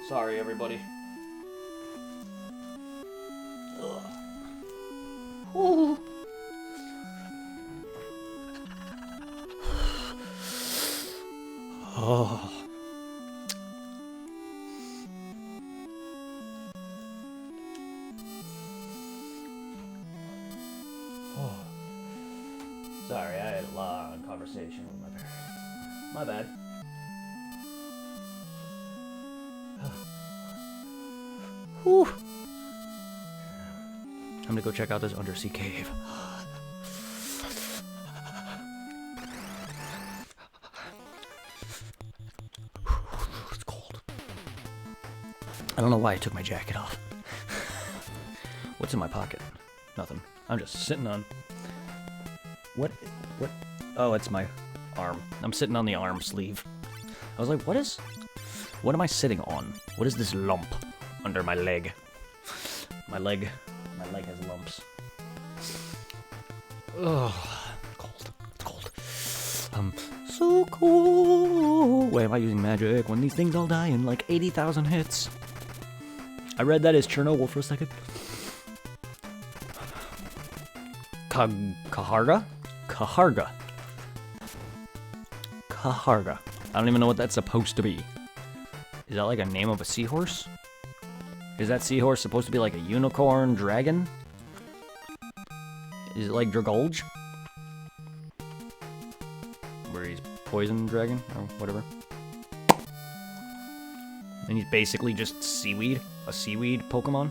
Sorry, everybody. Ugh. Ooh. Oh. Sorry, I had a long conversation with my parents. My bad. Whew. I'm gonna go check out this undersea cave. It's cold. I don't know why I took my jacket off. What's in my pocket? Nothing. I'm just sitting on... What? Oh, it's my arm. I'm sitting on the arm sleeve. I was like, what am I sitting on? What is this lump under my leg? My leg has lumps. Ugh, cold. It's cold. So cold. Wait, am I using magic when these things all die in like 80,000 hits? I read that as Chernobyl for a second. Kaharga? Kaharga. Kaharga. I don't even know what that's supposed to be. Is that like a name of a seahorse? Is that seahorse supposed to be like a unicorn dragon? Is it like Dragolge? Where he's poison dragon or whatever. And he's basically just seaweed, a seaweed Pokemon.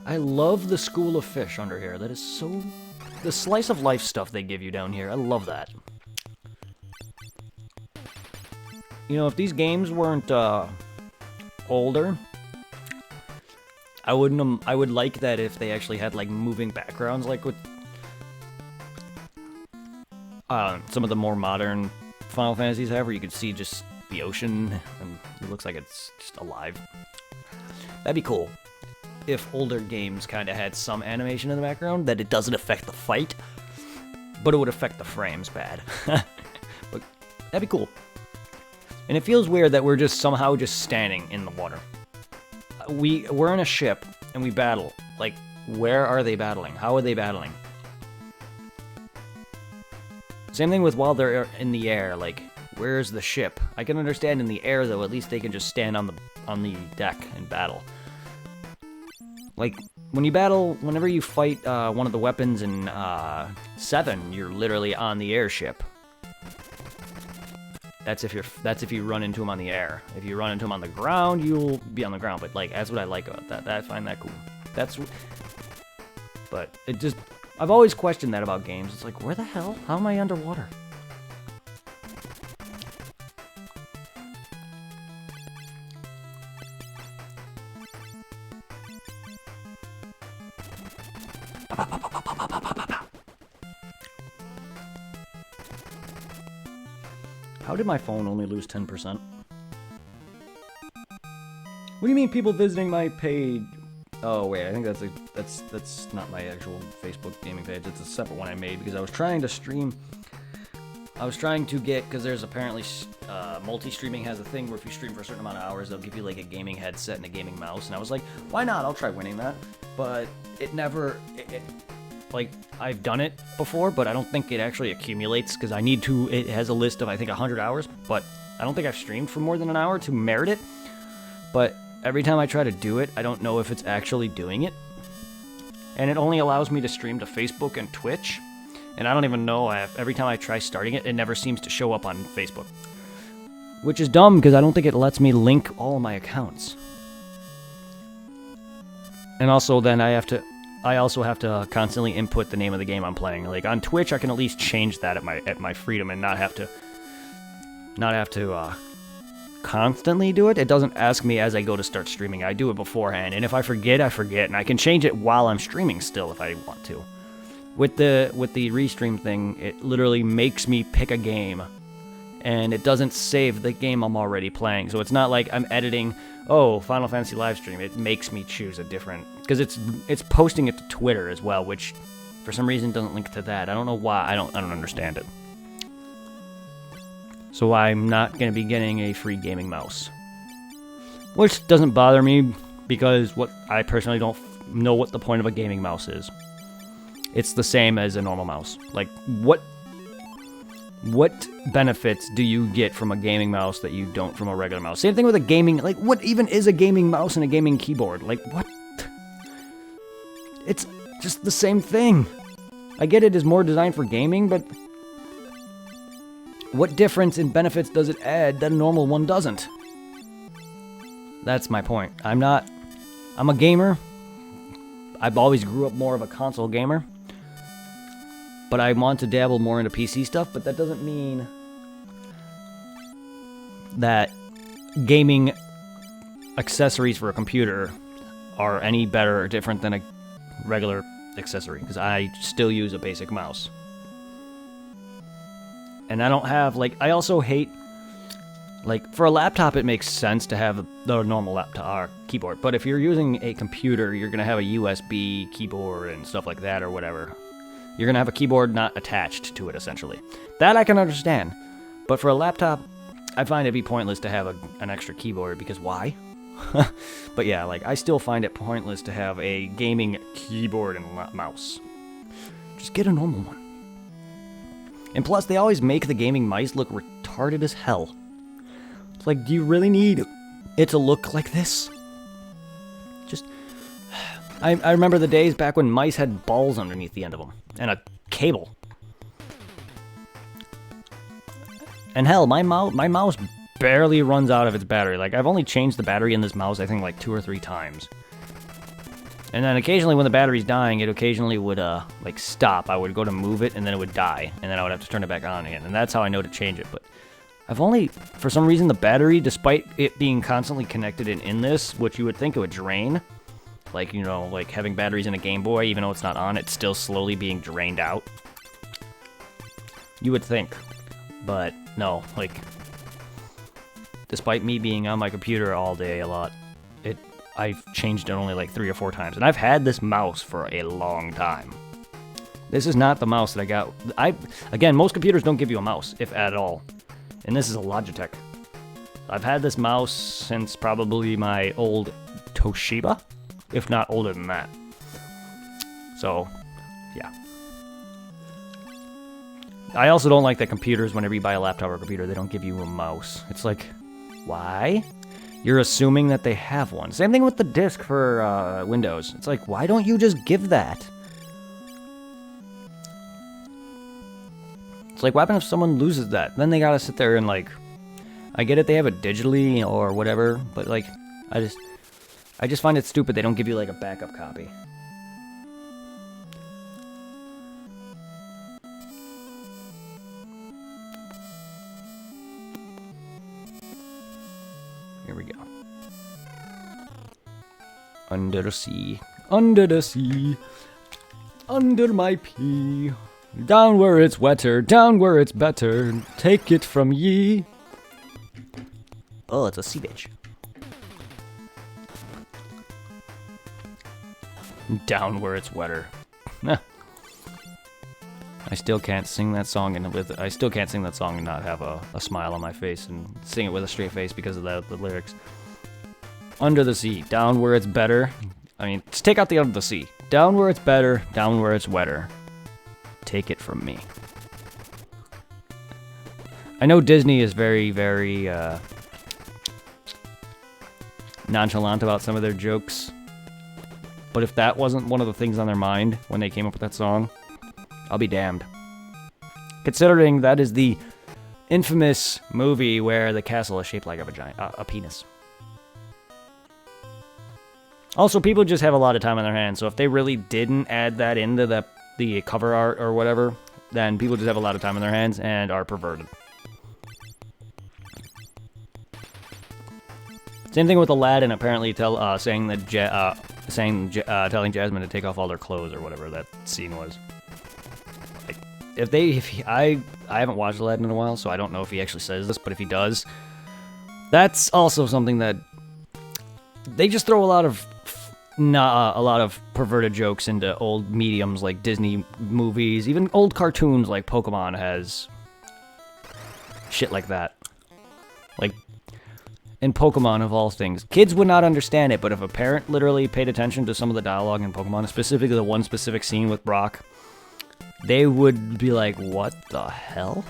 I love the school of fish under here. That is so... The slice of life stuff they give you down here, I love that. You know, if these games weren't older, I would like that if they actually had like moving backgrounds, like with some of the more modern Final Fantasies have, where you could see just the ocean and it looks like it's just alive. That'd be cool. If older games kind of had some animation in the background, that it doesn't affect the fight, but it would affect the frames bad. But that'd be cool. And it feels weird that we're just somehow just standing in the water. We're in a ship and we battle. Like, where are they battling? How are they battling? Same thing with while they're in the air. Like, where's the ship? I can understand in the air though. At least they can just stand on the deck and battle. Like, when you battle, whenever you fight one of the weapons in 7, you're literally on the airship. That's if you run into him on the air. If you run into him on the ground, you'll be on the ground. But like, that's what I like about that. I find that cool. But it just, I've always questioned that about games. It's like, where the hell? How am I underwater? How did my phone only lose 10%? What do you mean people visiting my page? Oh wait, I think that's not my actual Facebook gaming page. It's a separate one I made because I was trying to stream. I was trying to get, because there's apparently multi-streaming has a thing where if you stream for a certain amount of hours, they'll give you like a gaming headset and a gaming mouse. And I was like, why not? I'll try winning that. But it never. Like, I've done it before, but I don't think it actually accumulates, because I need to, it has a list of, I think, 100 hours, but I don't think I've streamed for more than an hour to merit it. But every time I try to do it, I don't know if it's actually doing it. And it only allows me to stream to Facebook and Twitch, and I don't even know, every time I try starting it, it never seems to show up on Facebook. Which is dumb, because I don't think it lets me link all of my accounts. And also, then I also have to constantly input the name of the game I'm playing. Like on Twitch, I can at least change that at my freedom and not have to constantly do it. It doesn't ask me as I go to start streaming. I do it beforehand, and if I forget, I forget, and I can change it while I'm streaming still if I want to. With the restream thing, it literally makes me pick a game, and it doesn't save the game I'm already playing. So it's not like I'm editing, oh, Final Fantasy livestream. It makes me choose a different, because it's posting it to Twitter as well, which for some reason doesn't link to that. I don't know why. I don't understand it. So I'm not going to be getting a free gaming mouse. which doesn't bother me because I personally don't know what the point of a gaming mouse is. It's the same as a normal mouse. Like, what benefits do you get from a gaming mouse that you don't from a regular mouse? Same thing with a gaming, like, what even is a gaming mouse and a gaming keyboard? Like, what? It's just the same thing. I get it is more designed for gaming, but what difference in benefits does it add that a normal one doesn't? That's my point. I'm a gamer. I've always grew up more of a console gamer. But I want to dabble more into PC stuff, but that doesn't mean that gaming accessories for a computer are any better or different than a regular accessory, because I still use a basic mouse. And I don't have, like, I also hate, like, for a laptop it makes sense to have the normal laptop keyboard, but if you're using a computer, you're going to have a USB keyboard and stuff like that or whatever. You're going to have a keyboard not attached to it, essentially. That I can understand. But for a laptop, I find it be pointless to have an extra keyboard, because why? But yeah, like, I still find it pointless to have a gaming keyboard and mouse. Just get a normal one. And plus, they always make the gaming mice look retarded as hell. It's like, do you really need it to look like this? Just... I remember the days back when mice had balls underneath the end of them. And a cable. And hell, my mouse barely runs out of its battery. Like, I've only changed the battery in this mouse, I think, like 2 or 3 times. And then occasionally when the battery's dying, it occasionally would, like, stop. I would go to move it, and then it would die. And then I would have to turn it back on again. And that's how I know to change it. But I've only, for some reason, the battery, despite it being constantly connected in this, which you would think it would drain... Like, you know, like having batteries in a Game Boy, even though it's not on, it's still slowly being drained out. You would think. But, no, like... Despite me being on my computer all day a lot, I've changed it only like 3 or 4 times. And I've had this mouse for a long time. This is not the mouse that I got... Again, most computers don't give you a mouse, if at all. And this is a Logitech. I've had this mouse since probably my old Toshiba? If not older than that. So, yeah. I also don't like that computers, whenever you buy a laptop or a computer, they don't give you a mouse. It's like, why? You're assuming that they have one. Same thing with the disk for Windows. It's like, why don't you just give that? It's like, what happens if someone loses that? Then they gotta sit there and, like... I get it, they have it digitally or whatever, but, like, I just find it stupid they don't give you, like, a backup copy. Here we go. Under the sea, under the sea, under my pea. Down where it's wetter, down where it's better, take it from ye. Oh, it's a sea bitch. Down where it's wetter. I still can't sing that song and not have a smile on my face and sing it with a straight face because of the lyrics. Under the sea, down where it's better. I mean, just take out the under the sea. Down where it's better, down where it's wetter. Take it from me. I know Disney is very, very nonchalant about some of their jokes. But if that wasn't one of the things on their mind when they came up with that song, I'll be damned. Considering that is the infamous movie where the castle is shaped like a vagina, a penis. Also, people just have a lot of time on their hands, so if they really didn't add that into the cover art or whatever, then people just have a lot of time on their hands and are perverted. Same thing with Aladdin, apparently telling Jasmine to take off all their clothes or whatever that scene was. Like, I haven't watched Aladdin in a while, so I don't know if he actually says this, but if he does, that's also something that they just throw a lot of perverted jokes into old mediums like Disney movies, even old cartoons like Pokemon has shit like that. Like, in Pokemon of all things. Kids would not understand it, but if a parent literally paid attention to some of the dialogue in Pokemon, specifically the one specific scene with Brock, they would be like, what the hell?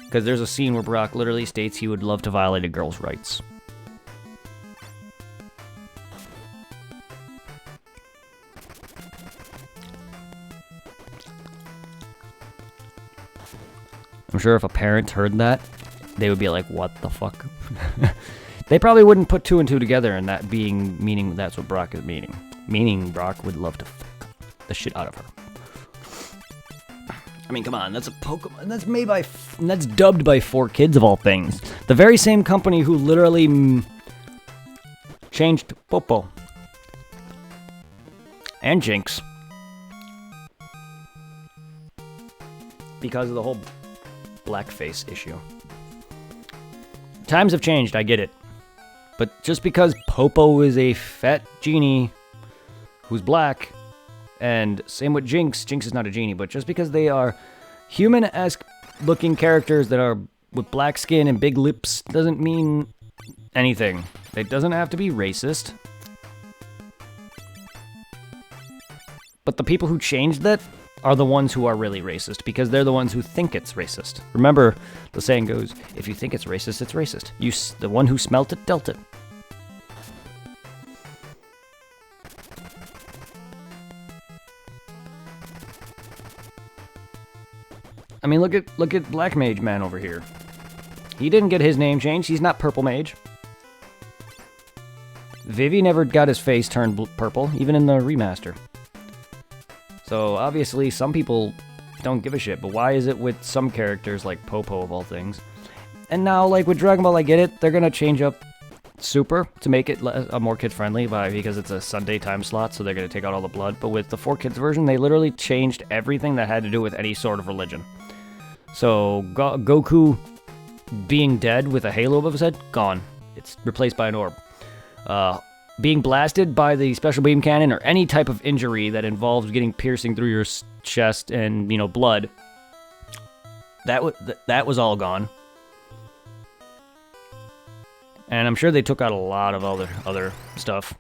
Because there's a scene where Brock literally states he would love to violate a girl's rights. I'm sure if a parent heard that, they would be like, what the fuck? They probably wouldn't put two and two together, and that meaning that's what Brock is meaning. Meaning Brock would love to fuck the shit out of her. I mean, come on, that's a Pokemon. That's made by, that's dubbed by 4Kids of all things. The very same company who literally changed Popo and Jinx because of the whole blackface issue. Times have changed, I get it. But just because Popo is a fat genie who's black, and same with Jinx, Jinx is not a genie, but just because they are human-esque looking characters that are with black skin and big lips doesn't mean anything. It doesn't have to be racist. But the people who changed that are the ones who are really racist, because they're the ones who think it's racist. Remember, the saying goes, if you think it's racist, it's racist. The one who smelt it, dealt it. I mean, look at Black Mage Man over here. He didn't get his name changed. He's not Purple Mage. Vivi never got his face turned purple, even in the remaster. So, obviously, some people don't give a shit, but why is it with some characters like Popo, of all things? And now, like, with Dragon Ball, I get it. They're gonna change up Super to make it more kid-friendly because it's a Sunday time slot, so they're gonna take out all the blood. But with the 4Kids version, they literally changed everything that had to do with any sort of religion. So, Goku being dead with a halo above his head, gone. It's replaced by an orb. Being blasted by the special beam cannon or any type of injury that involves getting piercing through your chest and, you know, blood, that was all gone. And I'm sure they took out a lot of other stuff.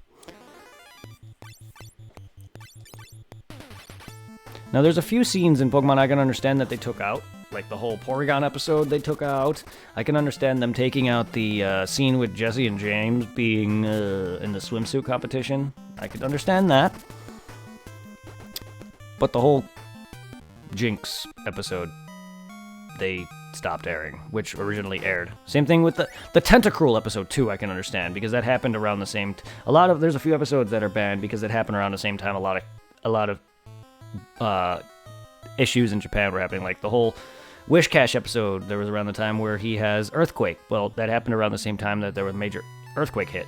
Now, there's a few scenes in Pokemon I can understand that they took out. Like the whole Porygon episode they took out. I can understand them taking out the scene with Jesse and James being in the swimsuit competition. I could understand that. But the whole Jinx episode, they stopped airing, which originally aired. Same thing with the Tentacruel episode too, I can understand, because that happened around the same... there's a few episodes that are banned because it happened around the same time a lot of issues in Japan were happening, like the whole Wishcash episode. There was around the time where he has Earthquake. Well, that happened around the same time that there was a major earthquake hit.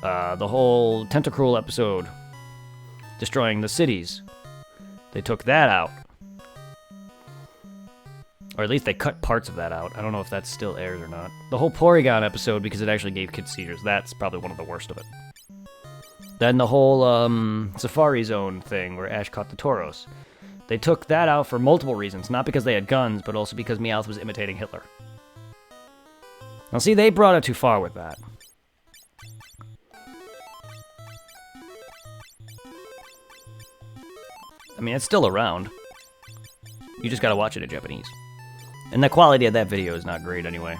The whole Tentacruel episode, destroying the cities. They took that out. Or at least they cut parts of that out. I don't know if that still airs or not. The whole Porygon episode, because it actually gave kids seizures, that's probably one of the worst of it. Then the whole Safari Zone thing where Ash caught the Tauros. They took that out for multiple reasons, not because they had guns, but also because Meowth was imitating Hitler. Now see, they brought it too far with that. I mean, it's still around. You just gotta watch it in Japanese. And the quality of that video is not great anyway.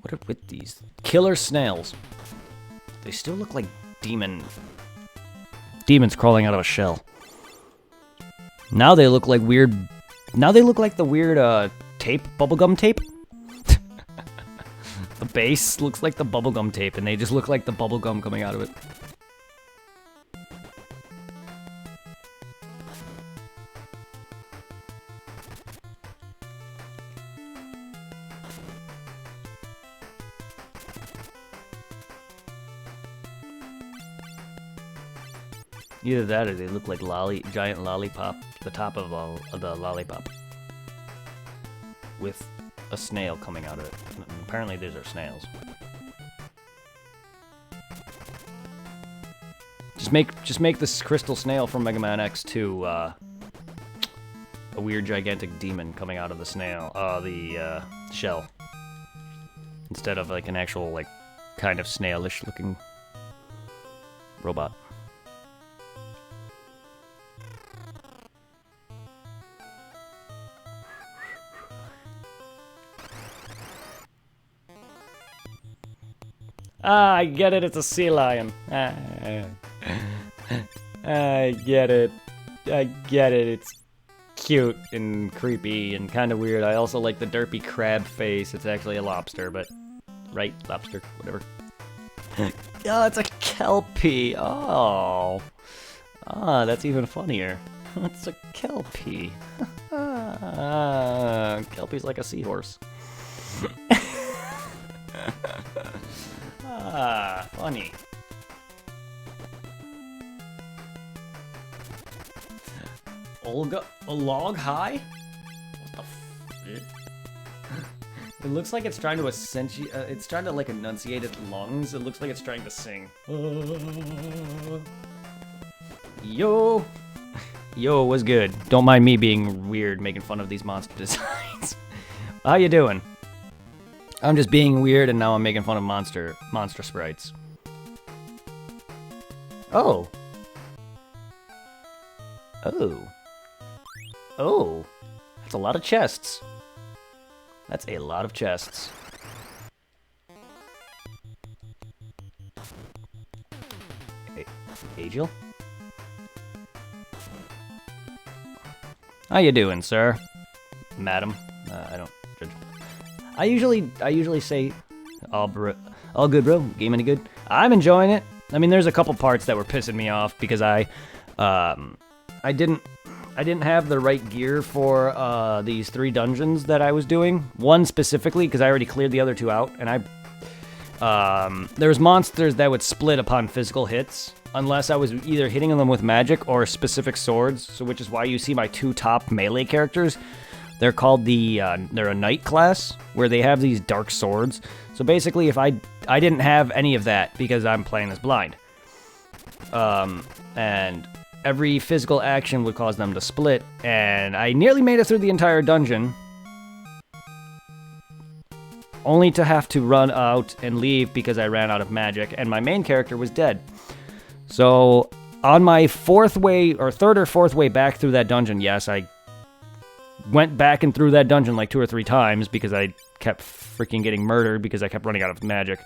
What are with these killer snails? They still look like demons crawling out of a shell. Now they look like weird... Now they look like the weird tape, bubblegum tape. The base looks like the bubblegum tape, and they just look like the bubblegum coming out of it. Either that or they look like giant lollipop, the top of the lollipop. With a snail coming out of it. Apparently these are snails. Just make this crystal snail from Mega Man X2, a weird gigantic demon coming out of the shell. Instead of like an actual like kind of snailish looking robot. Ah, I get it, it's a sea lion. I get it. I get it, it's cute and creepy and kind of weird. I also like the derpy crab face. It's actually a lobster, but... Right? Lobster, whatever. Oh, it's a kelpie. Oh. Ah, that's even funnier. It's a kelpie. Kelpie's like a seahorse. Ah, funny. Olga, a log high? What the f? It looks like it's trying to it's trying to like enunciate its lungs. It looks like it's trying to sing. Yo! Yo, what's good? Don't mind me being weird, making fun of these monster designs. How you doing? I'm just being weird and now I'm making fun of monster sprites. Oh. Oh. Oh. That's a lot of chests. That's a lot of chests. Angel? How you doing, sir? Madam? I don't judge. I usually say, all good, bro. Game any good? I'm enjoying it. I mean, there's a couple parts that were pissing me off because I didn't have the right gear for these 3 dungeons that I was doing. One specifically because I already cleared the other 2 out, and there's monsters that would split upon physical hits unless I was either hitting them with magic or specific swords. So, which is why you see my 2 top melee characters. They're called they're a knight class, where they have these dark swords. So basically, if I didn't have any of that because I'm playing as blind. And every physical action would cause them to split, and I nearly made it through the entire dungeon, only to have to run out and leave because I ran out of magic, and my main character was dead. So, on my 3rd or 4th way back through that dungeon, yes, I went back and through that dungeon like 2 or 3 times because I kept freaking getting murdered because I kept running out of magic.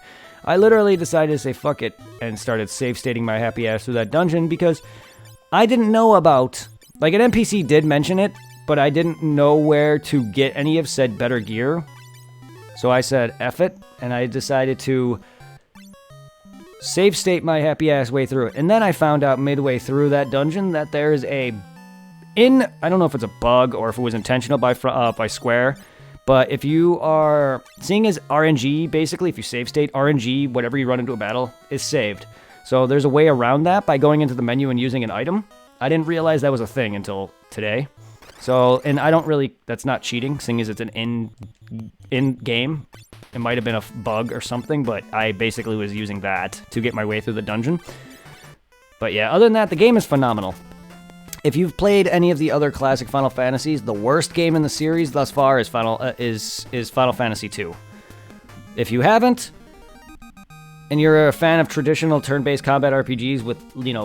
I literally decided to say fuck it and started save stating my happy ass through that dungeon because I didn't know about, like, an NPC did mention it, but I didn't know where to get any of said better gear. So I said F it, and I decided to save state my happy ass way through it. And then I found out midway through that dungeon that there is I don't know if it's a bug or if it was intentional by Square, but if you are, seeing as RNG, basically, if you save state, RNG, whatever you run into a battle, is saved. So there's a way around that by going into the menu and using an item. I didn't realize that was a thing until today. So, and I don't really, that's not cheating, seeing as it's an in-game. It might have been a bug or something, but I basically was using that to get my way through the dungeon. But yeah, other than that, the game is phenomenal. If you've played any of the other classic Final Fantasies, the worst game in the series thus far is Final Fantasy II. If you haven't, and you're a fan of traditional turn-based combat RPGs with,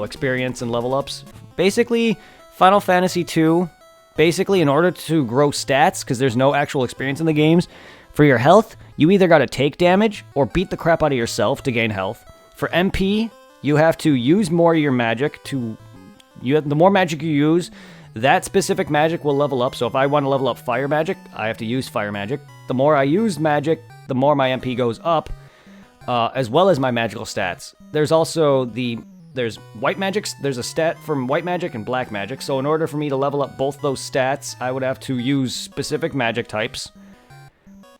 experience and level ups, basically, Final Fantasy II, in order to grow stats, because there's no actual experience in the games, for your health, you either gotta take damage or beat the crap out of yourself to gain health. For MP, you have to use more of your magic the more magic you use, that specific magic will level up. So if I want to level up fire magic, I have to use fire magic. The more I use magic, the more my MP goes up, as well as my magical stats. There's also there's white magics. There's a stat from white magic and black magic. So in order for me to level up both those stats, I would have to use specific magic types.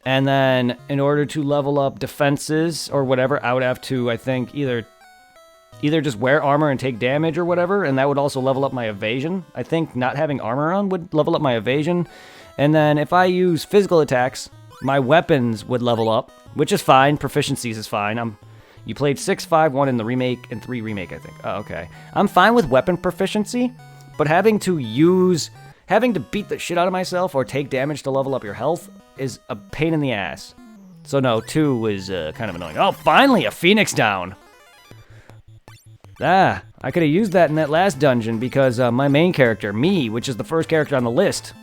And then in order to level up defenses or whatever, I would have to, I think, either just wear armor and take damage or whatever, and that would also level up my evasion. I think not having armor on would level up my evasion. And then if I use physical attacks, my weapons would level up, which is fine. Proficiencies is fine. You played 6, 5, 1 in the remake, and 3 remake, I think. Oh, okay. I'm fine with weapon proficiency, but having to use having to beat the shit out of myself or take damage to level up your health is a pain in the ass. So no, 2 was kind of annoying. Oh, finally, a Phoenix down. Ah, I could have used that in that last dungeon because my main character, me, which is the first character on the list,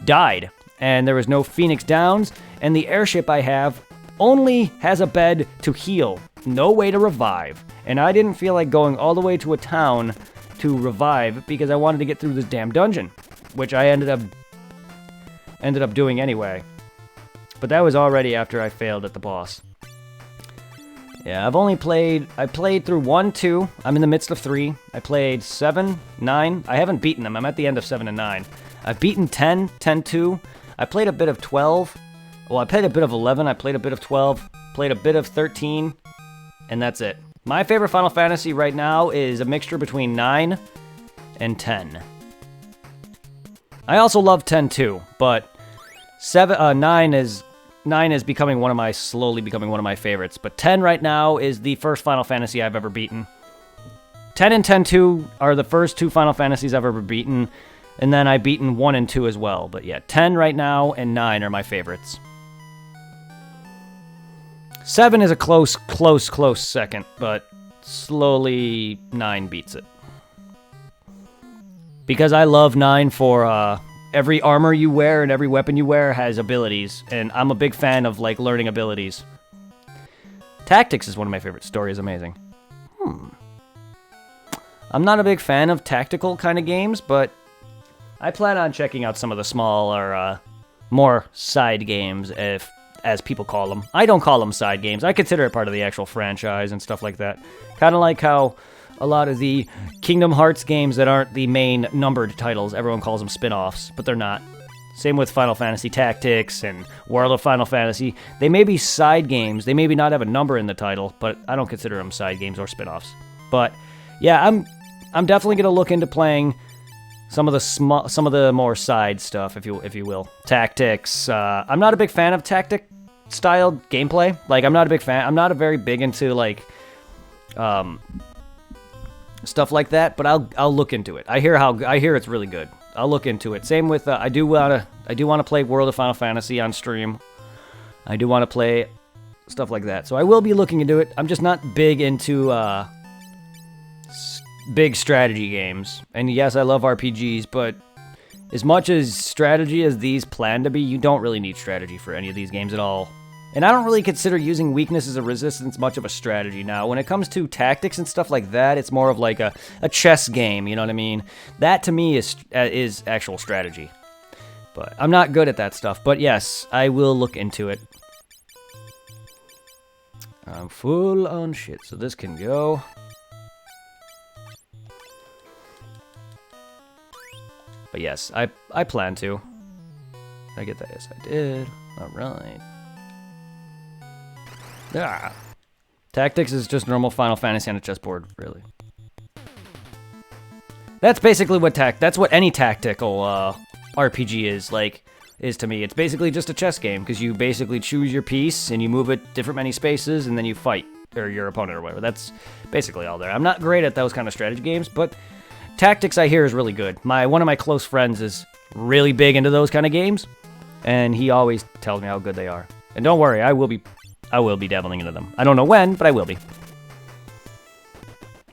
died. And there was no Phoenix downs, and the airship I have only has a bed to heal, no way to revive. And I didn't feel like going all the way to a town to revive because I wanted to get through this damn dungeon, which I ended up doing anyway. But that was already after I failed at the boss. Yeah, I played through 1, 2, I'm in the midst of 3, I played 7, 9, I haven't beaten them, I'm at the end of 7 and 9. I've beaten 10, 10, 2, I played a bit of 12, well, I played a bit of 11, I played a bit of 12, played a bit of 13, and that's it. My favorite Final Fantasy right now is a mixture between 9 and 10. I also love 10 too, but 9 is becoming slowly becoming one of my favorites. But 10 right now is the first Final Fantasy I've ever beaten. 10 and 10-2 are the first 2 Final Fantasies I've ever beaten, and then I've beaten 1 and 2 as well. But yeah, 10 right now and 9 are my favorites. 7 is a close second, but slowly 9 beats it. Because I love 9 for every armor you wear and every weapon you wear has abilities, and I'm a big fan of like learning abilities. Tactics is one of my favorites. Story is amazing. I'm not a big fan of tactical kind of games, but I plan on checking out some of the smaller, more side games, as people call them. I don't call them side games. I consider it part of the actual franchise and stuff like that. Kind of like how a lot of the Kingdom Hearts games that aren't the main numbered titles, everyone calls them spin-offs, but they're not. Same with Final Fantasy Tactics and World of Final Fantasy. They may be side games. They maybe not have a number in the title, but I don't consider them side games or spin-offs. But yeah, I'm definitely going to look into playing some of the more side stuff, if you will. Tactics. I'm not a big fan of tactic-style gameplay. Like, I'm not a big fan. I'm not very big into like stuff like that. But I'll look into it. I hear it's really good. I'll look into it. Same with I do want to play World of Final Fantasy on stream. I do want to play stuff like that. So I will be looking into it. I'm just not big into big strategy games. And yes, I love RPGs, but as much as strategy as these plan to be, you don't really need strategy for any of these games at all. And I don't really consider using weakness as a resistance much of a strategy now. When it comes to tactics and stuff like that, it's more of like a chess game, you know what I mean? That to me is actual strategy. But I'm not good at that stuff. But yes, I will look into it. I'm full on shit, so this can go. But yes, I plan to. Did I get that? Yes, I did. All right. Ah. Tactics is just normal Final Fantasy on a chessboard, really. That's basically what that's what any tactical RPG is to me. It's basically just a chess game, because you basically choose your piece and you move it different many spaces and then you fight or your opponent or whatever. That's basically all there. I'm not great at those kind of strategy games, but Tactics I hear is really good. One of my close friends is really big into those kind of games, and he always tells me how good they are. And don't worry, I will be dabbling into them. I don't know when, but I will be.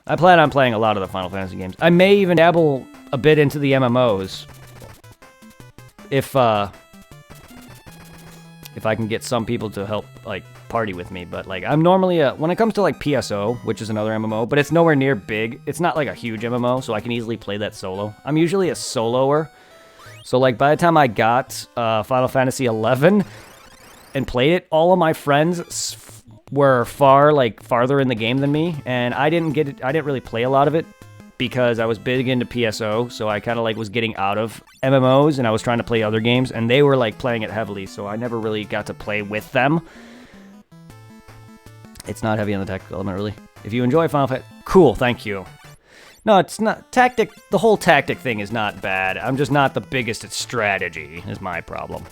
I plan on playing a lot of the Final Fantasy games. I may even dabble a bit into the MMOs if I can get some people to help like party with me. But like I'm normally when it comes to like PSO, which is another MMO, but it's nowhere near big. It's not like a huge MMO, so I can easily play that solo. I'm usually a soloer. So like by the time I got Final Fantasy 11 and played it, all of my friends were farther in the game than me, and I didn't really play a lot of it because I was big into PSO, so I kind of like was getting out of MMOs and I was trying to play other games, and they were like playing it heavily, so I never really got to play with them. It's not heavy on the tactical element, really. If you enjoy Final Fantasy, cool, thank you. No, it's not tactic. The whole tactic thing is not bad. I'm just not the biggest at strategy, is my problem.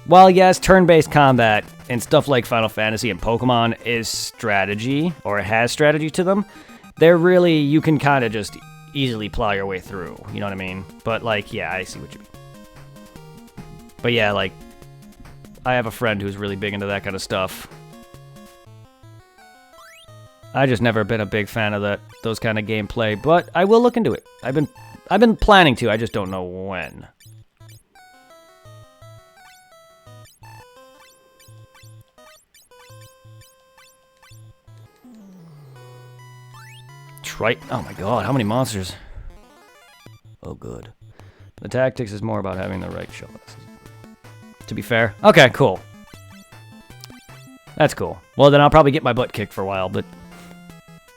While yes, turn-based combat and stuff like Final Fantasy and Pokemon is strategy, or it has strategy to them, they're really, you can kind of just easily plow your way through. You know what I mean? But, like, yeah, I see what you mean. But, yeah, like, I have a friend who's really big into that kind of stuff. I just never been a big fan of those kind of gameplay, but I will look into it. I've been planning to, I just don't know when. Right. Oh my god, how many monsters? Oh, good. The tactics is more about having the right shell. To be fair. Okay, cool. That's cool. Well, then I'll probably get my butt kicked for a while, but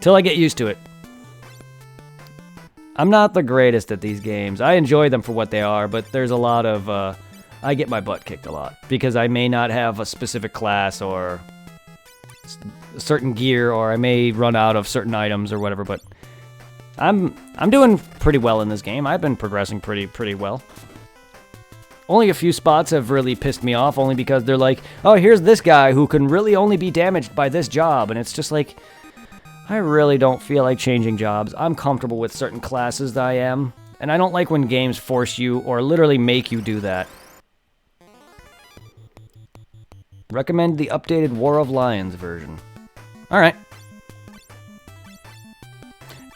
till I get used to it. I'm not the greatest at these games. I enjoy them for what they are, but there's a lot of, I get my butt kicked a lot because I may not have a specific class or certain gear, or I may run out of certain items or whatever, but I'm doing pretty well in this game. I've been progressing pretty well. Only a few spots have really pissed me off, only because they're like, oh, here's this guy who can really only be damaged by this job, and it's just like, I really don't feel like changing jobs. I'm comfortable with certain classes that I am, and I don't like when games force you or literally make you do that. Recommend the updated War of Lions version. Alright.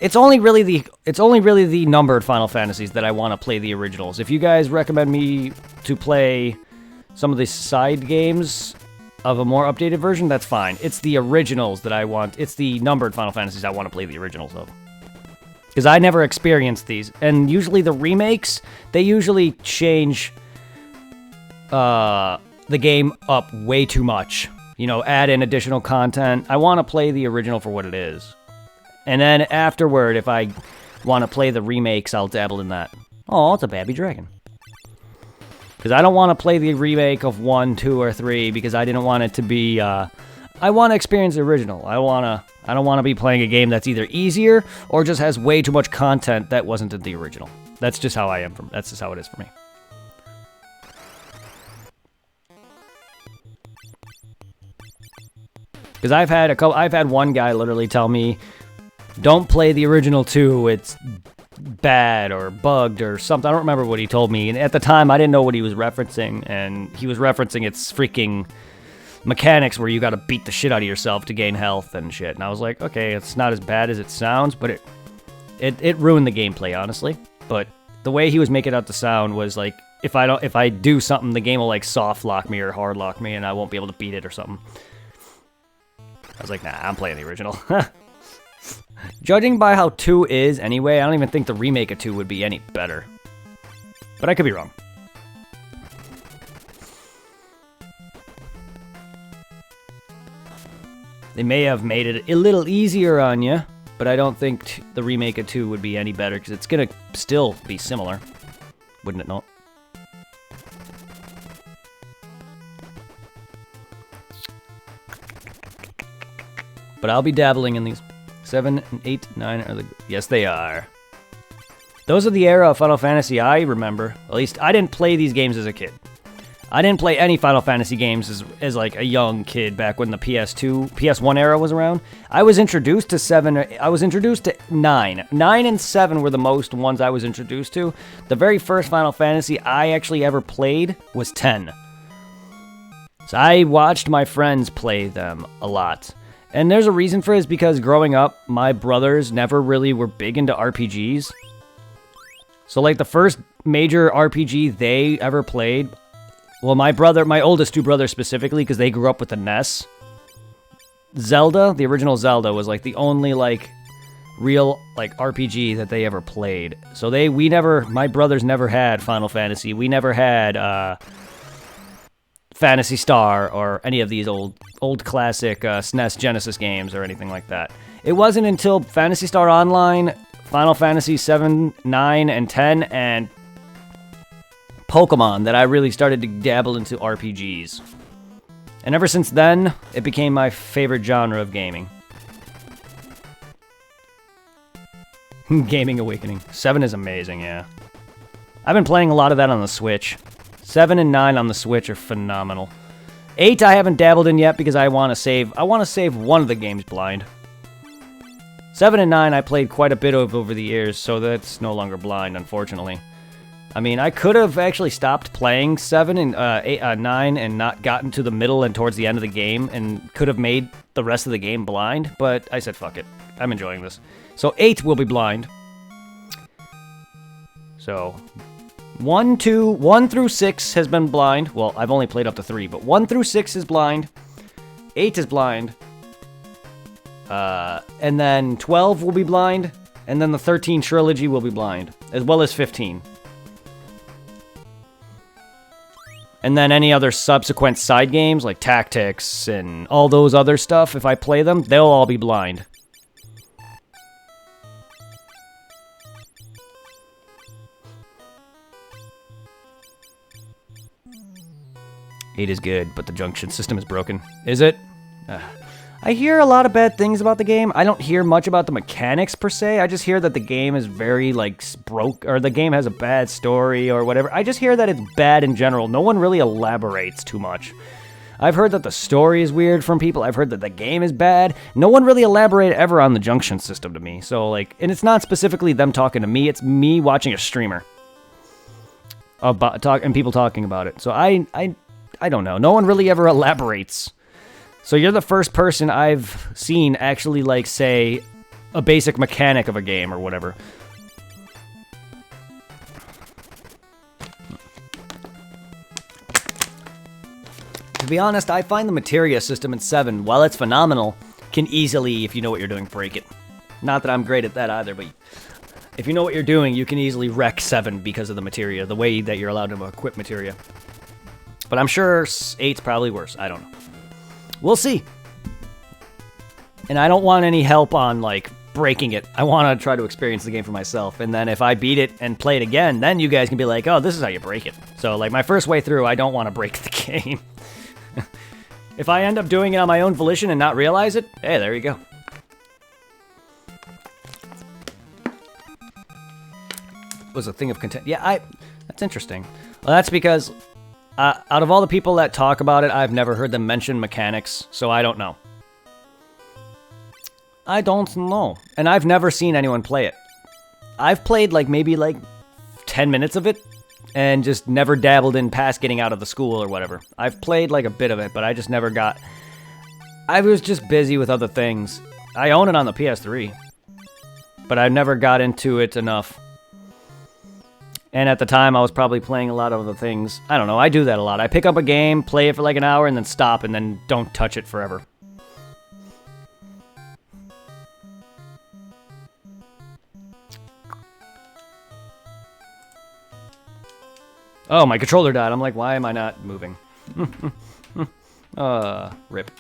It's only really the numbered Final Fantasies that I want to play the originals. If you guys recommend me to play some of the side games of a more updated version, that's fine. It's the originals that I want. It's the numbered Final Fantasies I want to play the originals of. Because I never experienced these. And usually the remakes, they usually change the game up way too much. You know, add in additional content. I want to play the original for what it is. And then afterward, if I want to play the remakes, I'll dabble in that. Oh, it's a Babby Dragon. Because I don't want to play the remake of 1, 2, or 3 because I didn't want it to be, I want to experience the original. I don't want to be playing a game that's either easier or just has way too much content that wasn't in the original. That's just how I am. That's just how it is for me. Because I've had one guy literally tell me, don't play the original 2, it's bad or bugged or something. I don't remember what he told me. And at the time, I didn't know what he was referencing. And he was referencing its freaking mechanics where you gotta beat the shit out of yourself to gain health and shit. And I was like, okay, it's not as bad as it sounds, but it ruined the gameplay, honestly. But the way he was making out the sound was like, if I do something, the game will like soft lock me or hard lock me and I won't be able to beat it or something. I was like, nah, I'm playing the original. Judging by how 2 is anyway, I don't even think the remake of 2 would be any better. But I could be wrong. They may have made it a little easier on you, but I don't think the remake of 2 would be any better, because it's going to still be similar. Wouldn't it not? But I'll be dabbling in these. 7, 8, 9 are the... Yes, they are. Those are the era of Final Fantasy I remember. At least, I didn't play these games as a kid. I didn't play any Final Fantasy games as like a young kid back when the PS1 era was around. I was introduced to 7... I was introduced to 9. 9 and 7 were the most ones I was introduced to. The very first Final Fantasy I actually ever played was 10. So I watched my friends play them a lot. And there's a reason for it, is because growing up, my brothers never really were big into RPGs. So like the first major RPG they ever played, well, my oldest 2 brothers specifically, because they grew up with the NES, Zelda, the original Zelda, was like the only like real like RPG that they ever played. So my brothers never had Final Fantasy. We never had Phantasy Star or any of these old classic SNES Genesis games or anything like that. It wasn't until Phantasy Star Online, Final Fantasy 7, 9, and 10, and Pokemon that I really started to dabble into RPGs. And ever since then, it became my favorite genre of gaming. Gaming Awakening. 7 is amazing, yeah. I've been playing a lot of that on the Switch. 7 and 9 on the Switch are phenomenal. 8 I haven't dabbled in yet because I want to save one of the games blind. 7 and 9 I played quite a bit of over the years, so that's no longer blind, unfortunately. I mean, I could have actually stopped playing 7 and 9 and not gotten to the middle and towards the end of the game and could have made the rest of the game blind, but I said fuck it. I'm enjoying this. So 8 will be blind. So 1 through 6 has been blind. Well, I've only played up to 3, but 1 through 6 is blind. 8 is blind. And then 12 will be blind. And then the 13 trilogy will be blind, as well as 15. And then any other subsequent side games, like Tactics and all those other stuff, if I play them, they'll all be blind. Eight is good, but the junction system is broken. Is it? I hear a lot of bad things about the game. I don't hear much about the mechanics per se. I just hear that the game is very, like, broke, or the game has a bad story or whatever. I just hear that it's bad in general. No one really elaborates too much. I've heard that the story is weird from people. I've heard that the game is bad. No one really elaborated ever on the junction system to me. So, like, and it's not specifically them talking to me. It's me watching a streamer and people talking about it. So I don't know. No one really ever elaborates. So you're the first person I've seen actually, like, say, a basic mechanic of a game or whatever. To be honest, I find the materia system in 7, while it's phenomenal, can easily, if you know what you're doing, break it. Not that I'm great at that either, but if you know what you're doing, you can easily wreck 7 because of the materia, the way that you're allowed to equip materia. But I'm sure 8's probably worse. I don't know. We'll see. And I don't want any help on, like, breaking it. I want to try to experience the game for myself. And then if I beat it and play it again, then you guys can be like, oh, this is how you break it. So, like, my first way through, I don't want to break the game. If I end up doing it on my own volition and not realize it, hey, there you go. It was a thing of content. Yeah, that's interesting. Well, that's because out of all the people that talk about it, I've never heard them mention mechanics, so I don't know. I don't know. And I've never seen anyone play it. I've played, like, maybe, like, 10 minutes of it, and just never dabbled in past getting out of the school or whatever. I've played, like, a bit of it, but I just never got... I was just busy with other things. I own it on the PS3, but I never got into it enough. And at the time, I was probably playing a lot of other things. I don't know, I do that a lot. I pick up a game, play it for like an hour, and then stop, and then don't touch it forever. Oh, my controller died. I'm like, why am I not moving? Rip.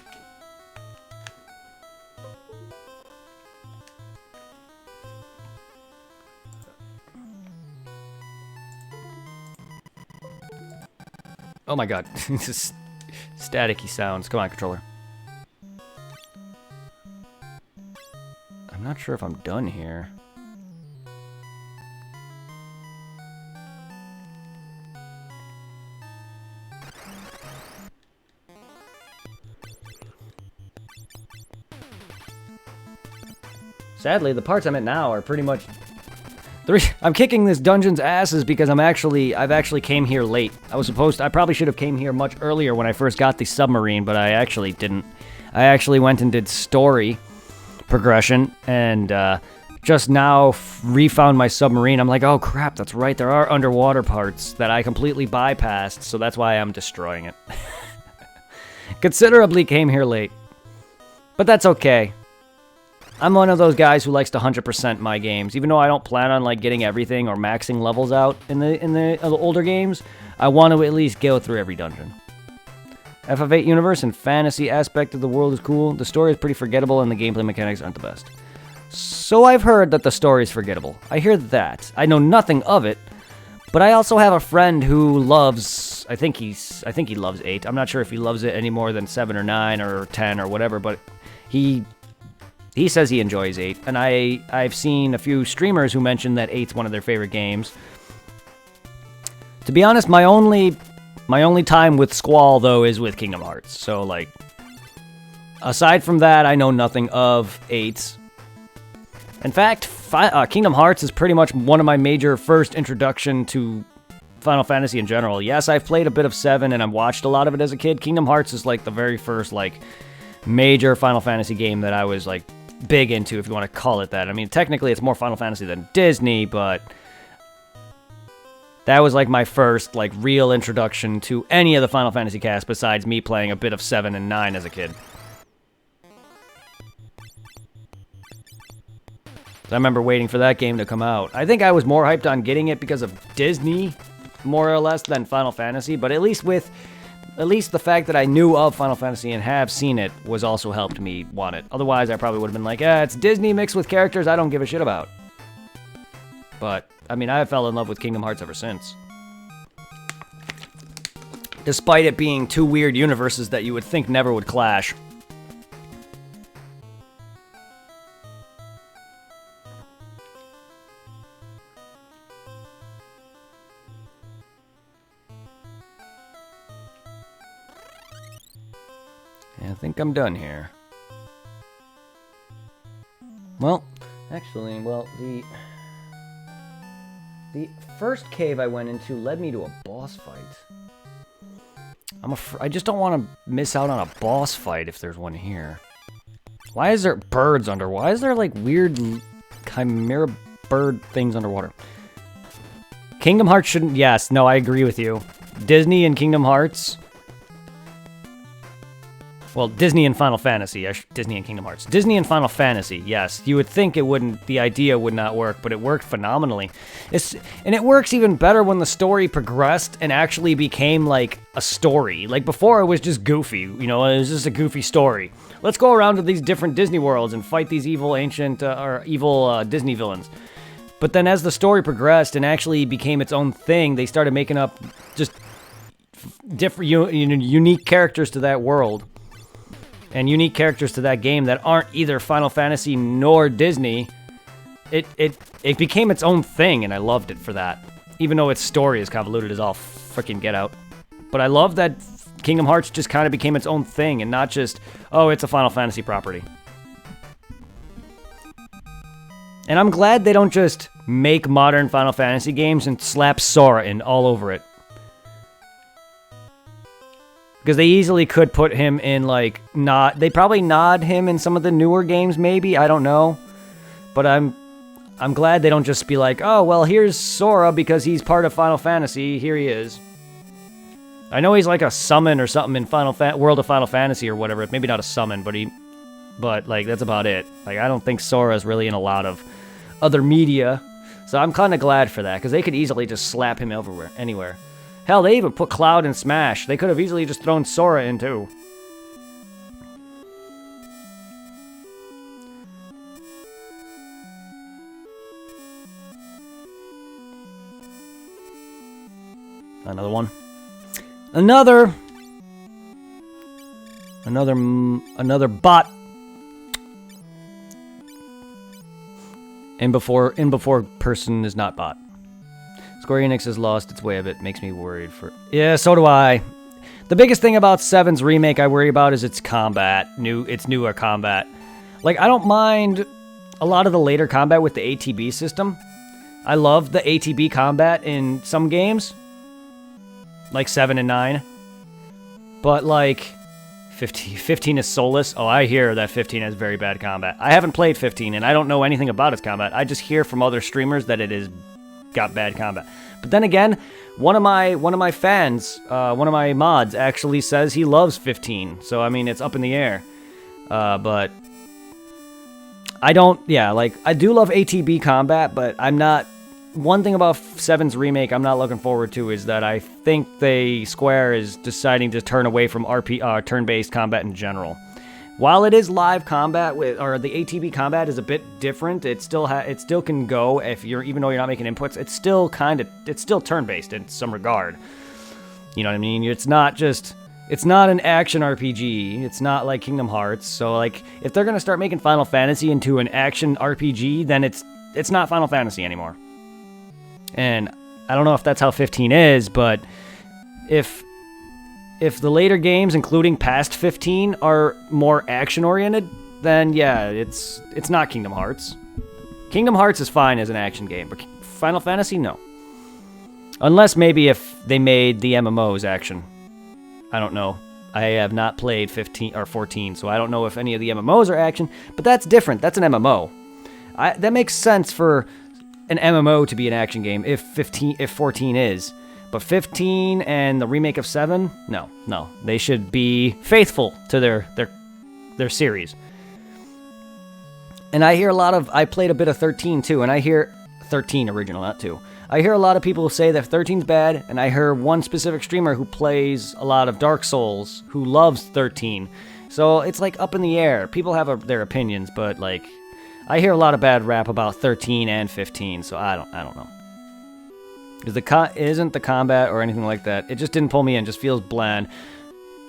Oh my god. This is staticky sounds. Come on, controller. I'm not sure if I'm done here. Sadly, the parts I'm at now are pretty much... I'm kicking this dungeon's asses because I've actually came here late. I probably should have came here much earlier when I first got the submarine, but I actually didn't. I actually went and did story progression, and just now refound my submarine. I'm like, oh crap, that's right, there are underwater parts that I completely bypassed, so that's why I'm destroying it. Considerably came here late. But that's okay. I'm one of those guys who likes to 100% my games. Even though I don't plan on, like, getting everything or maxing levels out in the older games, I want to at least go through every dungeon. FF8 universe and fantasy aspect of the world is cool. The story is pretty forgettable and the gameplay mechanics aren't the best. So I've heard that the story is forgettable. I hear that. I know nothing of it, but I also have a friend who loves... I think he loves 8. I'm not sure if he loves it any more than 7 or 9 or 10 or whatever, but he says he enjoys 8, and I've seen a few streamers who mention that 8's one of their favorite games. To be honest, my only time with Squall, though, is with Kingdom Hearts. So, like, aside from that, I know nothing of 8. In fact, Kingdom Hearts is pretty much one of my major first introduction to Final Fantasy in general. Yes, I've played a bit of 7 and I've watched a lot of it as a kid. Kingdom Hearts is like the very first like major Final Fantasy game that I was like big into, if you want to call it that. I mean, technically it's more Final Fantasy than Disney, but that was like my first like real introduction to any of the Final Fantasy cast besides me playing a bit of 7 and 9 as a kid. So I remember waiting for that game to come out. I think I was more hyped on getting it because of Disney, more or less, than Final Fantasy, but at least the fact that I knew of Final Fantasy and have seen it was also helped me want it. Otherwise, I probably would have been like, it's Disney mixed with characters I don't give a shit about. But, I mean, I fell in love with Kingdom Hearts ever since. Despite it being two weird universes that you would think never would clash. I think I'm done here. Well, actually, the first cave I went into led me to a boss fight. I just don't want to miss out on a boss fight if there's one here. Why is there birds under? Why is there like weird chimera bird things underwater? Kingdom Hearts shouldn't. Yes, no, I agree with you. Disney and Kingdom Hearts. Well, Disney and Final Fantasy. Disney and Kingdom Hearts. Disney and Final Fantasy, yes. You would think it wouldn't, the idea would not work, but it worked phenomenally. And it works even better when the story progressed and actually became like a story. Like before it was just goofy, you know, it was just a goofy story. Let's go around to these different Disney worlds and fight these evil evil Disney villains. But then as the story progressed and actually became its own thing, they started making up just different, unique characters to that world. And unique characters to that game that aren't either Final Fantasy nor Disney. It became its own thing, and I loved it for that. Even though its story is convoluted as all freaking get out. But I love that Kingdom Hearts just kind of became its own thing, and not just, oh, it's a Final Fantasy property. And I'm glad they don't just make modern Final Fantasy games and slap Sora in all over it. Because they easily could put him in, like, they probably nod him in some of the newer games, maybe, I don't know. But I'm glad they don't just be like, oh, well, here's Sora because he's part of Final Fantasy, here he is. I know he's like a summon or something in World of Final Fantasy or whatever, maybe not a summon, but, like, that's about it. Like, I don't think Sora's really in a lot of other media, so I'm kind of glad for that, because they could easily just slap him anywhere. Hell, they even put Cloud in Smash. They could have easily just thrown Sora in, too. Another one. Another bot. And before person is not bot. Square Enix has lost its way a bit. Makes me worried for... Yeah, so do I. The biggest thing about 7's remake I worry about is its combat. Its newer combat. Like, I don't mind a lot of the later combat with the ATB system. I love the ATB combat in some games. Like 7 and 9. But, like, 15 is soulless. Oh, I hear that 15 has very bad combat. I haven't played 15, and I don't know anything about its combat. I just hear from other streamers that it is... got bad combat. But then again, one of my fans, one of my mods actually says he loves 15. So I mean, it's up in the air. But I don't, like I do love ATB combat, but I'm not. One thing about 7's remake I'm not looking forward to is that I think Square is deciding to turn away from turn-based combat in general. While it is live combat the ATB combat is a bit different, it still can go even though you're not making inputs. It's still turn-based in some regard. You know what I mean? It's not an action RPG. It's not like Kingdom Hearts. So like if they're gonna start making Final Fantasy into an action RPG, then it's not Final Fantasy anymore. And I don't know if that's how 15 is, but if the later games, including past 15, are more action-oriented, then yeah, it's not Kingdom Hearts. Kingdom Hearts is fine as an action game, but Final Fantasy, no. Unless maybe if they made the MMOs action. I don't know. I have not played 15 or 14, so I don't know if any of the MMOs are action, but that's different. That's an MMO. That makes sense for an MMO to be an action game if 14 is. But 15 and the remake of 7, no. They should be faithful to their series. And I hear I played a bit of 13 too, and I hear 13 original, not 2. I hear a lot of people say that 13's bad, and I hear one specific streamer who plays a lot of Dark Souls who loves 13. So it's like up in the air. People have their opinions, but like I hear a lot of bad rap about 13 and 15, so I don't know. Isn't the combat or anything like that. It just didn't pull me in. Just feels bland.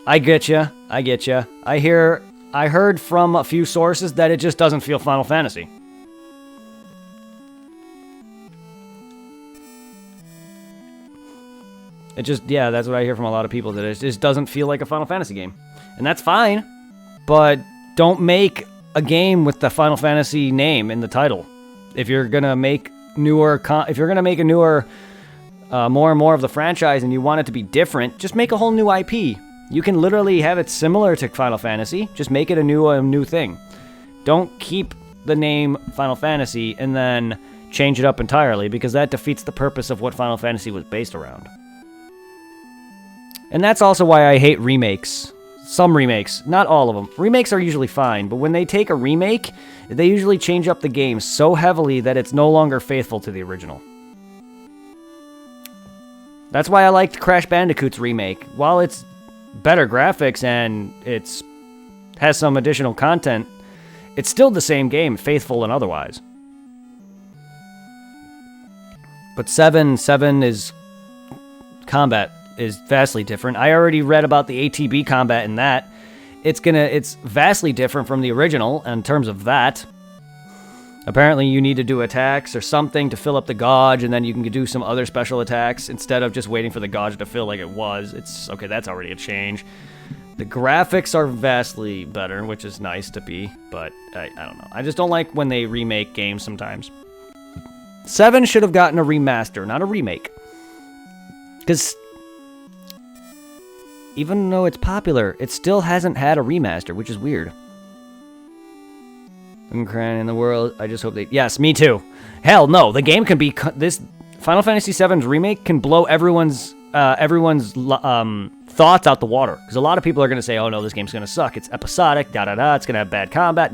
I get ya. I heard from a few sources that it just doesn't feel Final Fantasy. That's what I hear from a lot of people, that it just doesn't feel like a Final Fantasy game. And that's fine, but don't make a game with the Final Fantasy name in the title. If you're gonna make a newer, more and more of the franchise and you want it to be different, just make a whole new IP. You can literally have it similar to Final Fantasy, just make it a new thing. Don't keep the name Final Fantasy and then change it up entirely, because that defeats the purpose of what Final Fantasy was based around. And that's also why I hate remakes. Some remakes, not all of them. Remakes are usually fine, but when they take a remake, they usually change up the game so heavily that it's no longer faithful to the original. That's why I liked Crash Bandicoot's remake. While it's better graphics and has some additional content, it's still the same game, faithful and otherwise. But 7 is combat is vastly different. I already read about the ATB combat in that. It's vastly different from the original in terms of that. Apparently you need to do attacks or something to fill up the gauge, and then you can do some other special attacks instead of just waiting for the gauge to fill like it was. It's okay, that's already a change. The graphics are vastly better, which is nice to be, but I don't know. I just don't like when they remake games sometimes. 7 should have gotten a remaster, not a remake. Because even though it's popular, it still hasn't had a remaster, which is weird. I'm crying in the world. I just hope they... Yes, me too. Hell no, the game can be... This Final Fantasy VII's remake can blow everyone's thoughts out the water. Because a lot of people are going to say, oh no, this game's going to suck. It's episodic, da-da-da, it's going to have bad combat,